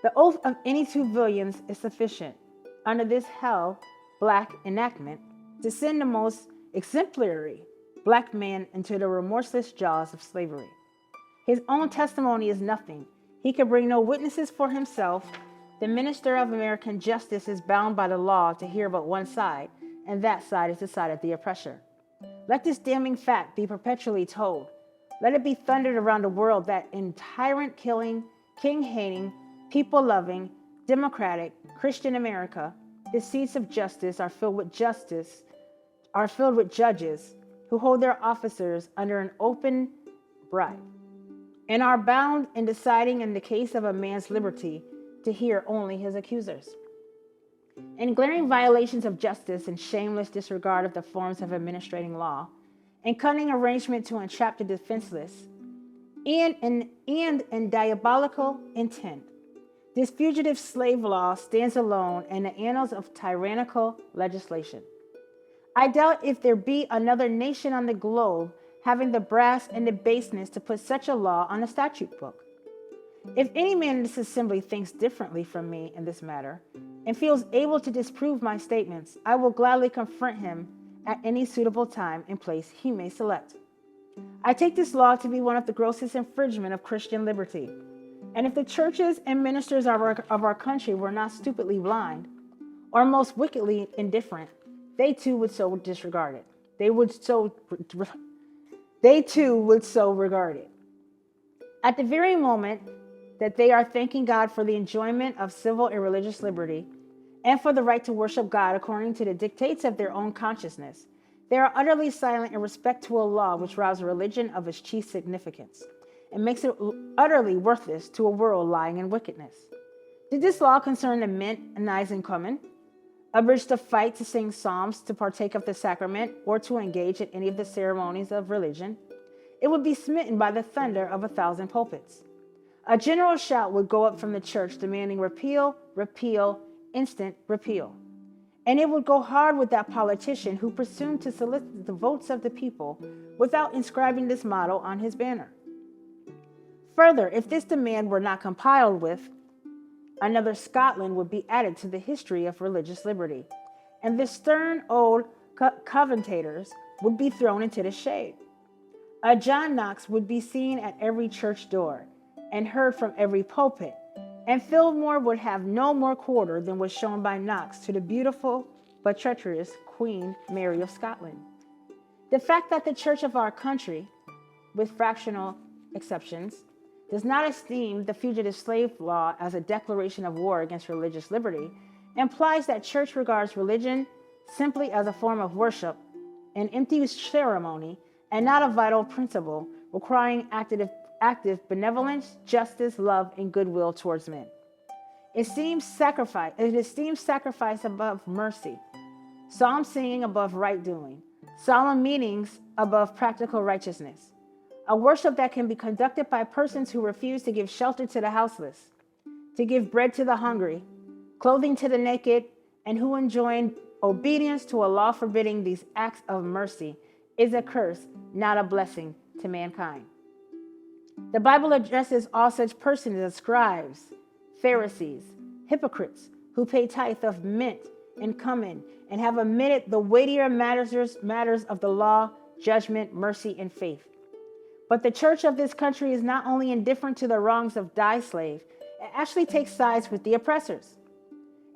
The oath of any 2 villains is sufficient, under this hell black enactment, to send the most exemplary black man into the remorseless jaws of slavery. His own testimony is nothing. He can bring no witnesses for himself. The minister of American justice is bound by the law to hear but one side, and that side is the side of the oppressor. Let this damning fact be perpetually told. Let it be thundered around the world that in tyrant-killing, king-hating, people-loving, democratic, Christian America, the seats of justice are filled with judges who hold their officers under an open bribe. and are bound in deciding in the case of a man's liberty to hear only his accusers. In glaring violations of justice and shameless disregard of the forms of administrating law, and cunning arrangement to entrap the defenseless, and in diabolical intent, this fugitive slave law stands alone in the annals of tyrannical legislation. I doubt if there be another nation on the globe having the brass and the baseness to put such a law on a statute book. If any man in this assembly thinks differently from me in this matter, and feels able to disprove my statements, I will gladly confront him at any suitable time and place he may select. I take this law to be one of the grossest infringement of Christian liberty. And if the churches and ministers of our country were not stupidly blind, or most wickedly indifferent, they too would so disregard it. They too would so regard it. At the very moment that they are thanking God for the enjoyment of civil and religious liberty, and for the right to worship God according to the dictates of their own consciousness, they are utterly silent in respect to a law which robs religion of its chief significance and makes it utterly worthless to a world lying in wickedness. Did this law concern the mint and eyes in common, urged to fight, to sing psalms, to partake of the sacrament, or to engage in any of the ceremonies of religion, it would be smitten by the thunder of 1,000 pulpits. A general shout would go up from the church demanding repeal, repeal, instant repeal. And it would go hard with that politician who presumed to solicit the votes of the people without inscribing this motto on his banner. Further, if this demand were not compiled with, another Scotland would be added to the history of religious liberty, and the stern old Covenanters would be thrown into the shade. A John Knox would be seen at every church door and heard from every pulpit, and Fillmore would have no more quarter than was shown by Knox to the beautiful but treacherous Queen Mary of Scotland. The fact that the church of our country, with fractional exceptions, does not esteem the fugitive slave law as a declaration of war against religious liberty implies that church regards religion simply as a form of worship, an empty ceremony, and not a vital principle requiring active benevolence, justice, love, and goodwill towards men. It esteems sacrifice above mercy, psalm singing above right doing, solemn meetings above practical righteousness, a worship that can be conducted by persons who refuse to give shelter to the houseless, to give bread to the hungry, clothing to the naked, and who enjoin obedience to a law forbidding these acts of mercy is a curse, not a blessing to mankind. The Bible addresses all such persons as scribes, Pharisees, hypocrites, who pay tithe of mint and cumin and have omitted the weightier matters of the law, judgment, mercy, and faith. But the church of this country is not only indifferent to the wrongs of thy slave, it actually takes sides with the oppressors.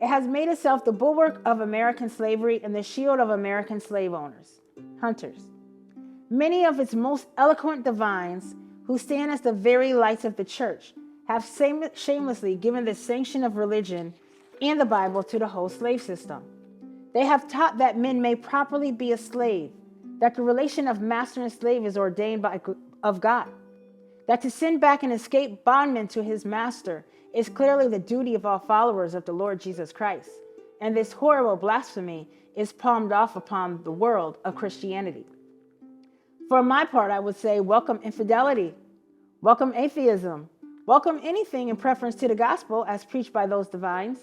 It has made itself the bulwark of American slavery and the shield of American slave owners, hunters. Many of its most eloquent divines, who stand as the very lights of the church, have shamelessly given the sanction of religion and the Bible to the whole slave system. They have taught that men may properly be a slave, that the relation of master and slave is ordained of God, that to send back an escaped bondman to his master is clearly the duty of all followers of the Lord Jesus Christ, and this horrible blasphemy is palmed off upon the world of Christianity. For my part, I would say welcome infidelity, welcome atheism, welcome anything in preference to the gospel as preached by those divines.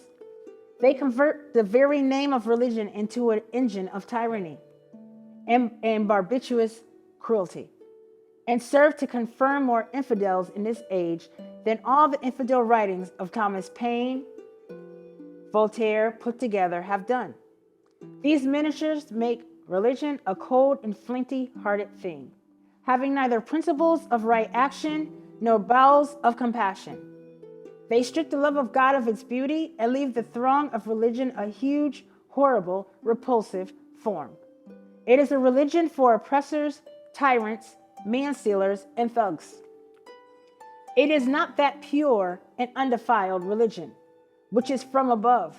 They convert the very name of religion into an engine of tyranny and barbarous cruelty, and serve to confirm more infidels in this age than all the infidel writings of Thomas Paine, Voltaire put together have done. These ministers make religion a cold and flinty-hearted thing, having neither principles of right action nor bowels of compassion. They strip the love of God of its beauty and leave the throng of religion a huge, horrible, repulsive form. It is a religion for oppressors, tyrants, man-stealers, and thugs. It is not that pure and undefiled religion, which is from above,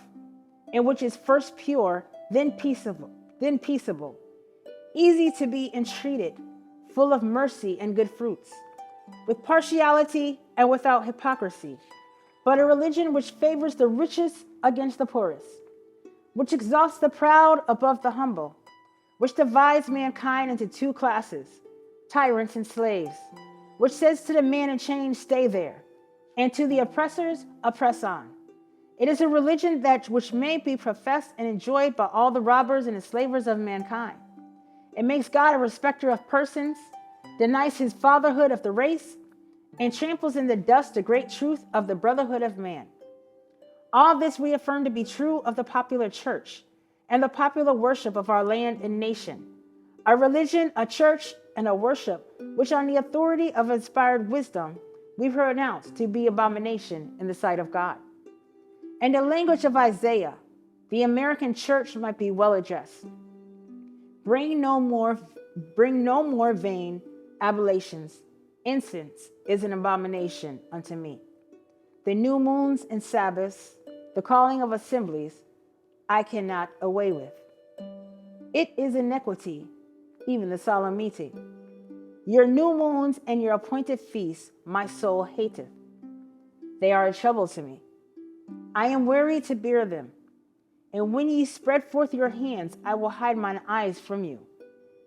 and which is first pure, then peaceable, easy to be entreated, full of mercy and good fruits, with partiality and without hypocrisy, but a religion which favors the richest against the poorest, which exalts the proud above the humble, which divides mankind into two classes, tyrants and slaves, which says to the man in chains, stay there, and to the oppressors, oppress on. It is a religion which may be professed and enjoyed by all the robbers and enslavers of mankind. It makes God a respecter of persons, denies his fatherhood of the race, and tramples in the dust the great truth of the brotherhood of man. All this we affirm to be true of the popular church and the popular worship of our land and nation, a religion, a church, and a worship which on the authority of inspired wisdom we pronounce to be abomination in the sight of God. In the language of Isaiah, the American church might be well addressed. Bring no more vain oblations. Incense is an abomination unto me. The new moons and Sabbaths, the calling of assemblies, I cannot away with. It is iniquity, even the solemn meeting. Your new moons and your appointed feasts my soul hateth. They are a trouble to me. I am weary to bear them. And when ye spread forth your hands, I will hide mine eyes from you.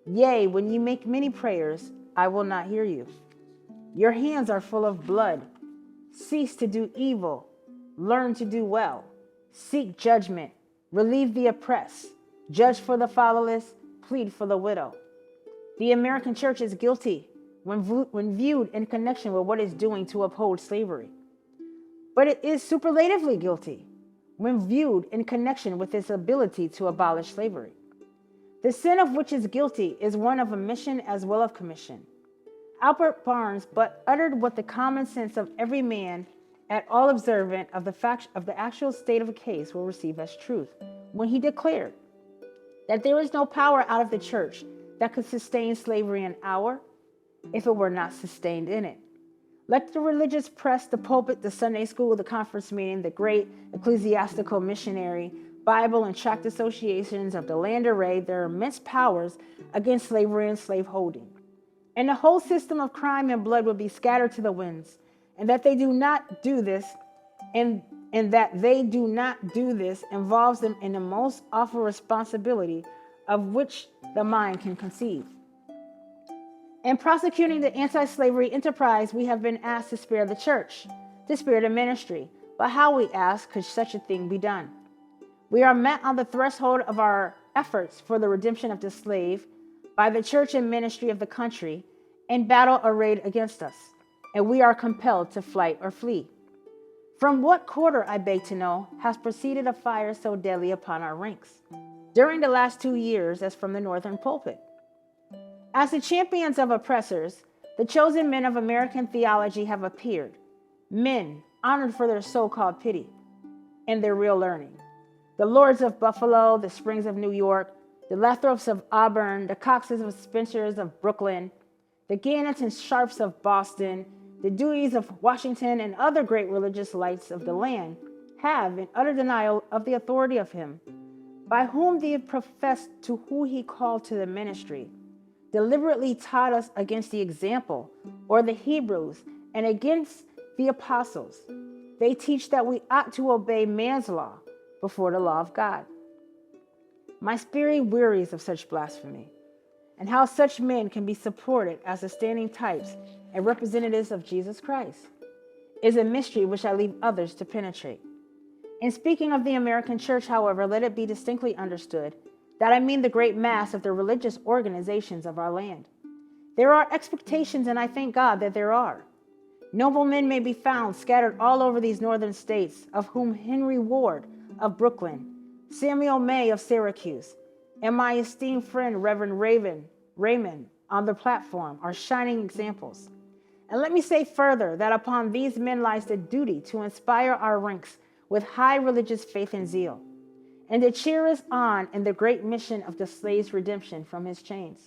Yea, when ye make many prayers, I will not hear you. Your hands are full of blood. Cease to do evil. Learn to do well. Seek judgment. Relieve the oppressed. Judge for the fatherless. Plead for the widow. The American church is guilty when viewed in connection with what it's doing to uphold slavery. But it is superlatively guilty when viewed in connection with its ability to abolish slavery. The sin of which is guilty is one of omission as well as commission. Albert Barnes but uttered what the common sense of every man at all observant of the actual state of a case will receive as truth when he declared that there is no power out of the church that could sustain slavery an hour if it were not sustained in it. Let the religious press, the pulpit, the Sunday school, the conference meeting, the great ecclesiastical missionary, Bible and tract associations of the land array their immense powers against slavery and slaveholding. And the whole system of crime and blood will be scattered to the winds, and that they do not do this, and that they do not do this involves them in the most awful responsibility of which the mind can conceive. In prosecuting the anti-slavery enterprise, we have been asked to spare the church, to spare the ministry. But how, we ask, could such a thing be done? We are met on the threshold of our efforts for the redemption of the slave by the church and ministry of the country in battle arrayed against us, and we are compelled to flight or flee. From what quarter, I beg to know, has proceeded a fire so deadly upon our ranks during the last 2 years as from the northern pulpit? As the champions of oppressors, the chosen men of American theology have appeared, men honored for their so-called pity and their real learning. The Lords of Buffalo, the Springs of New York, the Lathropes of Auburn, the Coxes of Spencers of Brooklyn, the Gannets and Sharps of Boston, the Deweys of Washington, and other great religious lights of the land have, in utter denial of the authority of him, by whom they professed to who he called to the ministry, deliberately taught us against the example, or the Hebrews, and against the apostles. They teach that we ought to obey man's law before the law of God. My spirit wearies of such blasphemy, and how such men can be supported as the standing types and representatives of Jesus Christ is a mystery which I leave others to penetrate. In speaking of the American church, however, let it be distinctly understood that I mean the great mass of the religious organizations of our land. There are expectations, and I thank God that there are. Noble men may be found scattered all over these northern states, of whom Henry Ward of Brooklyn, Samuel May of Syracuse, and my esteemed friend Reverend Raymond on the platform are shining examples. And let me say further that upon these men lies the duty to inspire our ranks with high religious faith and zeal, and to cheer us on in the great mission of the slave's redemption from his chains.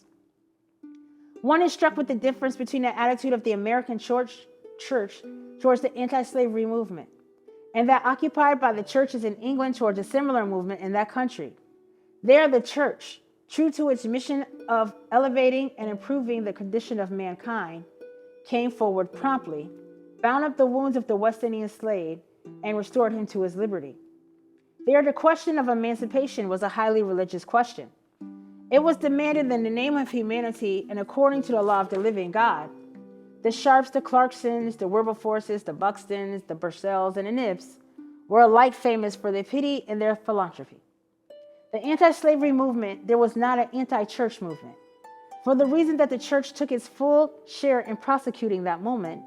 One is struck with the difference between the attitude of the American church towards the anti-slavery movement, and that occupied by the churches in England towards a similar movement in that country. There, the church, true to its mission of elevating and improving the condition of mankind, came forward promptly, bound up the wounds of the West Indian slave, and restored him to his liberty. There, the question of emancipation was a highly religious question. It was demanded in the name of humanity and according to the law of the living God. The Sharps, the Clarksons, the Wilberforces, the Buxtons, the Purcells, and the Nibs were alike famous for their pity and their philanthropy. The anti-slavery movement, there was not an anti-church movement, for the reason that the church took its full share in prosecuting that movement,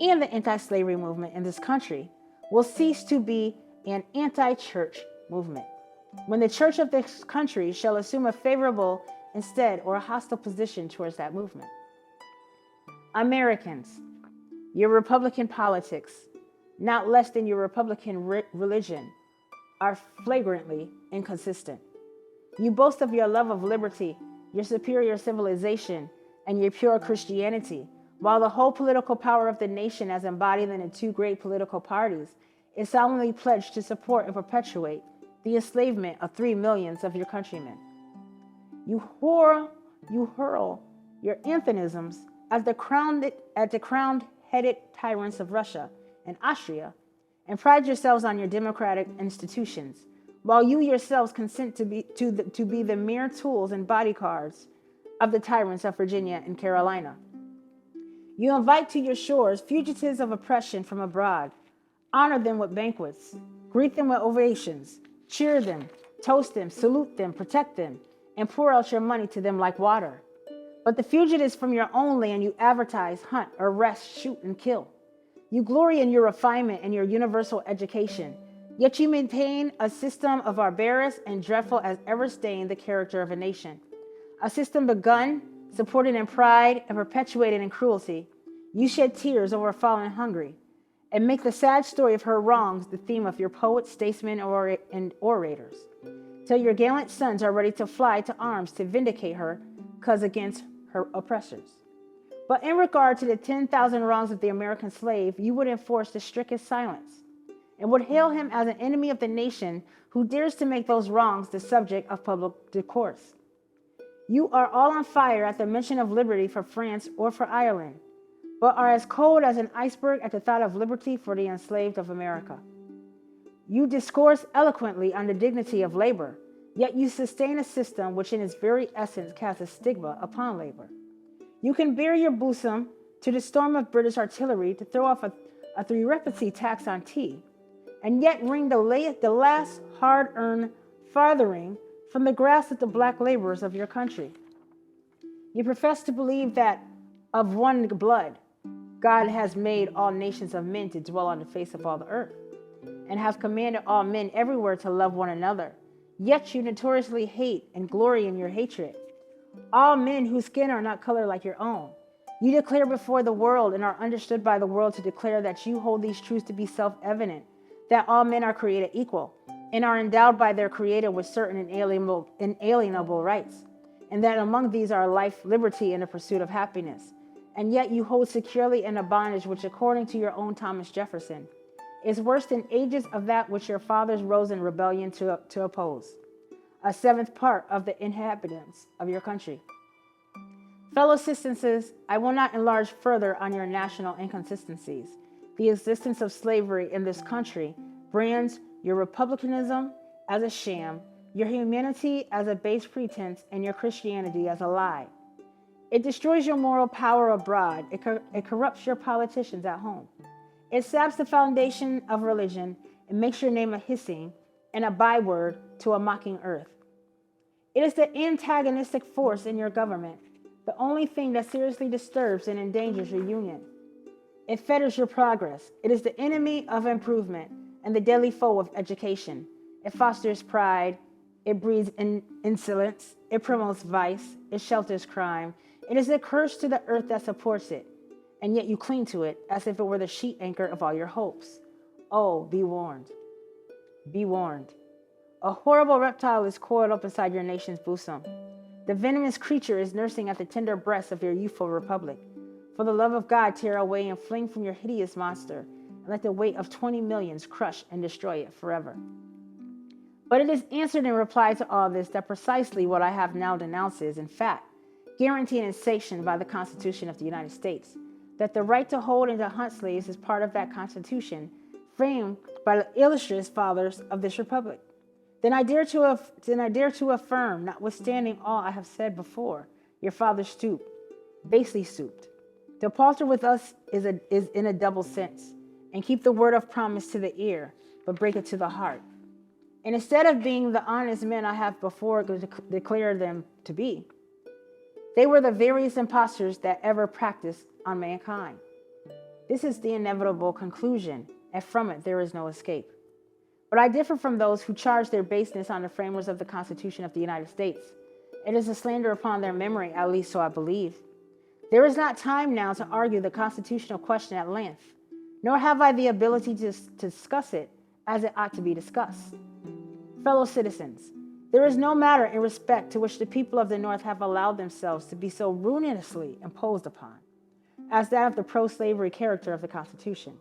and the anti-slavery movement in this country will cease to be an anti-church movement when the church of this country shall assume a favorable instead or a hostile position towards that movement. Americans, your Republican politics, not less than your Republican religion, are flagrantly inconsistent. You boast of your love of liberty, your superior civilization, and your pure Christianity, while the whole political power of the nation as embodied in the two great political parties is solemnly pledged to support and perpetuate the enslavement of 3 millions of your countrymen. You hurl your anthemisms at the crowned-headed tyrants of Russia and Austria, and pride yourselves on your democratic institutions, while you yourselves consent to be the mere tools and bodyguards of the tyrants of Virginia and Carolina. You invite to your shores fugitives of oppression from abroad, honor them with banquets, greet them with ovations, cheer them, toast them, salute them, protect them, and pour out your money to them like water. But the fugitives from your own land you advertise, hunt, arrest, shoot, and kill. You glory in your refinement and your universal education, yet you maintain a system of barbarous and dreadful as ever stained the character of a nation. A system begun, supported in pride, and perpetuated in cruelty. You shed tears over fallen Hungary, and make the sad story of her wrongs the theme of your poets, statesmen, and orators, till your gallant sons are ready to fly to arms to vindicate her cause against her oppressors. But in regard to the 10,000 wrongs of the American slave, you would enforce the strictest silence, and would hail him as an enemy of the nation who dares to make those wrongs the subject of public discourse. You are all on fire at the mention of liberty for France or for Ireland, but are as cold as an iceberg at the thought of liberty for the enslaved of America. You discourse eloquently on the dignity of labor, yet you sustain a system which in its very essence casts a stigma upon labor. You can bare your bosom to the storm of British artillery to throw off a 3-repency tax on tea, and yet wring the last hard-earned farthing from the grasp of the black laborers of your country. You profess to believe that of one blood, God has made all nations of men to dwell on the face of all the earth, and have commanded all men everywhere to love one another. Yet you notoriously hate and glory in your hatred all men whose skin are not colored like your own. You declare before the world and are understood by the world to declare that you hold these truths to be self-evident, that all men are created equal and are endowed by their Creator with certain inalienable rights, and that among these are life, liberty, and the pursuit of happiness. And yet you hold securely in a bondage which, according to your own Thomas Jefferson, is worse than ages of that which your fathers rose in rebellion to oppose, a 7th part of the inhabitants of your country. Fellow citizens, I will not enlarge further on your national inconsistencies. The existence of slavery in this country brands your republicanism as a sham, your humanity as a base pretense, and your Christianity as a lie. It destroys your moral power abroad. It corrupts your politicians at home. It saps the foundation of religion and makes your name a hissing and a byword to a mocking earth. It is the antagonistic force in your government, the only thing that seriously disturbs and endangers your union. It fetters your progress. It is the enemy of improvement and the deadly foe of education. It fosters pride. It breeds insolence. It promotes vice. It shelters crime. It is a curse to the earth that supports it, and yet you cling to it as if it were the sheet anchor of all your hopes. Oh, be warned. Be warned. A horrible reptile is coiled up inside your nation's bosom. The venomous creature is nursing at the tender breast of your youthful republic. For the love of God, tear away and fling from your hideous monster, and let the weight of 20 millions crush and destroy it forever. But it is answered in reply to all this that precisely what I have now denounced is, in fact, guaranteed and sanctioned by the Constitution of the United States, that the right to hold and to hunt slaves is part of that Constitution framed by the illustrious fathers of this republic. Then I dare to affirm, notwithstanding all I have said before, your father stooped, basely stooped. To palter with us is in a double sense, and keep the word of promise to the ear, but break it to the heart. And instead of being the honest men I have before declared them to be, they were the veriest impostors that ever practiced on mankind. This is the inevitable conclusion, and from it there is no escape. But I differ from those who charge their baseness on the framers of the Constitution of the United States. It is a slander upon their memory, at least so I believe. There is not time now to argue the constitutional question at length, nor have I the ability to discuss it as it ought to be discussed. Fellow citizens, there is no matter in respect to which the people of the North have allowed themselves to be so ruinously imposed upon, as that of the pro-slavery character of the Constitution.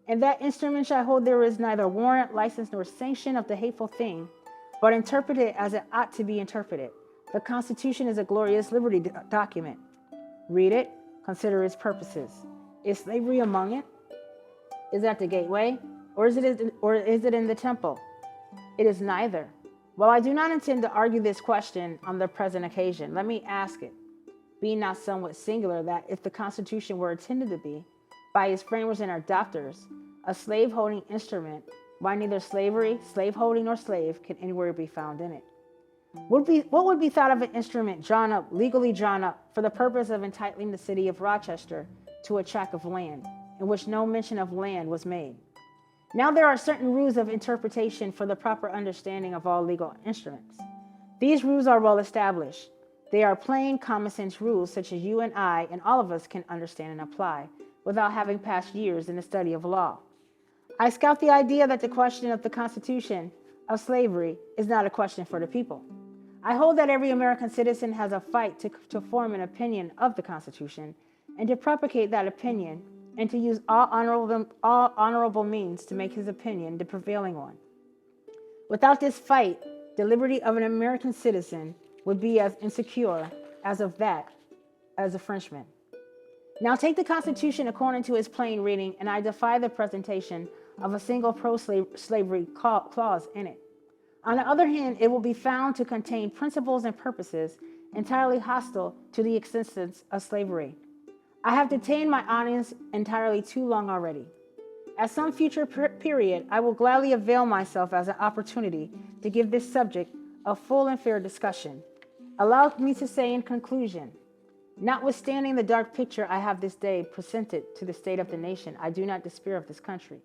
In that instrument shall hold there is neither warrant, license, nor sanction of the hateful thing, but interpret it as it ought to be interpreted. The Constitution is a glorious liberty document. Read it, consider its purposes. Is slavery among it? Is that the gateway? Or is it in the temple? It is neither. While I do not intend to argue this question on the present occasion, let me ask it, being not somewhat singular, that if the Constitution were intended to be, by its framers and adopters, a slave-holding instrument, why neither slavery, slaveholding, nor slave can anywhere be found in it? What would be thought of an instrument legally drawn up, for the purpose of entitling the city of Rochester to a tract of land, in which no mention of land was made? Now there are certain rules of interpretation for the proper understanding of all legal instruments. These rules are well established. They are plain, common sense rules such as you and I and all of us can understand and apply without having passed years in the study of law. I scout the idea that the question of the Constitution of slavery is not a question for the people. I hold that every American citizen has a fight to form an opinion of the Constitution and to propagate that opinion and to use all honorable means to make his opinion the prevailing one. Without this fight, the liberty of an American citizen would be as insecure as a Frenchman. Now take the Constitution according to its plain reading, and I defy the presentation of a single pro-slavery clause in it. On the other hand, it will be found to contain principles and purposes entirely hostile to the existence of slavery. I have detained my audience entirely too long already. At some future period, I will gladly avail myself as an opportunity to give this subject a full and fair discussion. Allow me to say in conclusion, notwithstanding the dark picture I have this day presented to the state of the nation, I do not despair of this country.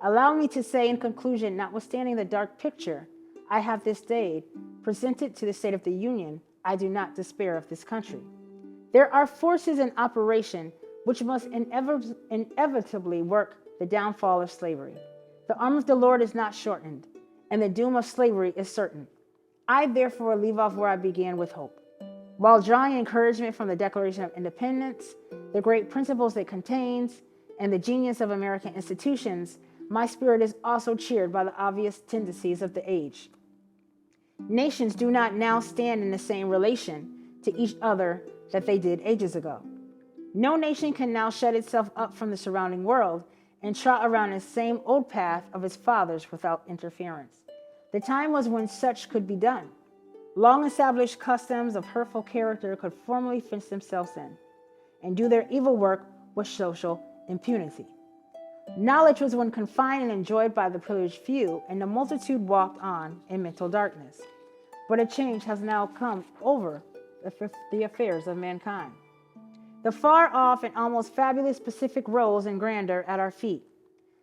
Allow me to say in conclusion, notwithstanding the dark picture I have this day presented to the state of the Union, I do not despair of this country. There are forces in operation which must inevitably work the downfall of slavery. The arm of the Lord is not shortened, and the doom of slavery is certain. I therefore leave off where I began with hope. While drawing encouragement from the Declaration of Independence, the great principles it contains, and the genius of American institutions, my spirit is also cheered by the obvious tendencies of the age. Nations do not now stand in the same relation to each other that they did ages ago. No nation can now shut itself up from the surrounding world and trot around the same old path of its fathers without interference. The time was when such could be done. Long-established customs of hurtful character could formally fence themselves in and do their evil work with social impunity. Knowledge was when confined and enjoyed by the privileged few, and the multitude walked on in mental darkness. But a change has now come over the affairs of mankind. The far-off and almost fabulous Pacific rose in grandeur at our feet.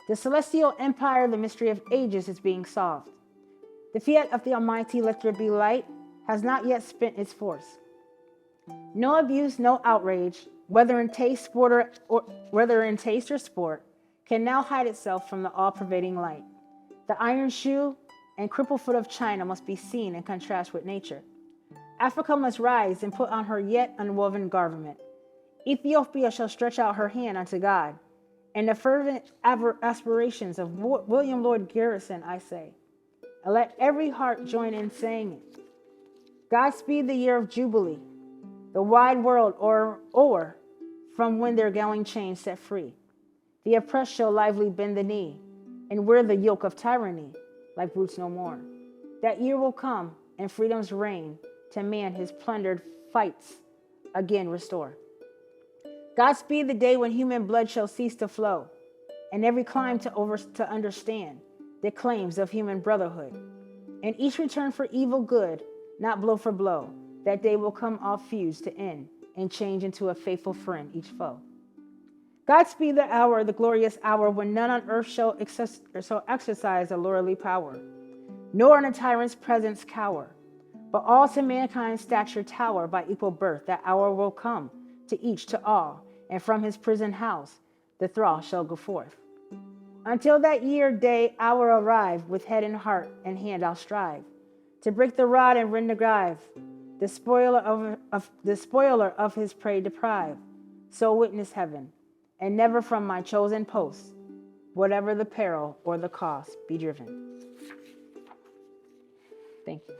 The celestial empire, the mystery of ages, is being solved. The fiat of the Almighty, let there be light, has not yet spent its force. No abuse, no outrage, whether in taste or sport, can now hide itself from the all-pervading light. The iron shoe and crippled foot of China must be seen in contrast with nature. Africa must rise and put on her yet unwoven garment. Ethiopia shall stretch out her hand unto God. And the fervent aspirations of William Lloyd Garrison, I say, and let every heart join in saying it. God speed the year of Jubilee, the wide world o'er, from when their galling chains set free. The oppressed shall lively bend the knee, and wear the yoke of tyranny like brutes no more. That year will come, and freedom's reign to man his plundered fights again restore. Godspeed the day when human blood shall cease to flow, and every clime to understand the claims of human brotherhood, and each return for evil good, not blow for blow. That day will come all feuds to end, and change into a faithful friend each foe. Godspeed the hour, the glorious hour, when none on earth shall exercise a lordly power, nor in a tyrant's presence cower, but all to mankind's stature tower by equal birth. That hour will come to each, to all, and from his prison house the thrall shall go forth. Until that year, day, hour arrive, with head and heart and hand I'll strive to break the rod and rend the gyve, the spoiler of his prey deprive. So witness heaven, and never from my chosen post, whatever the peril or the cost, be driven. Thank you.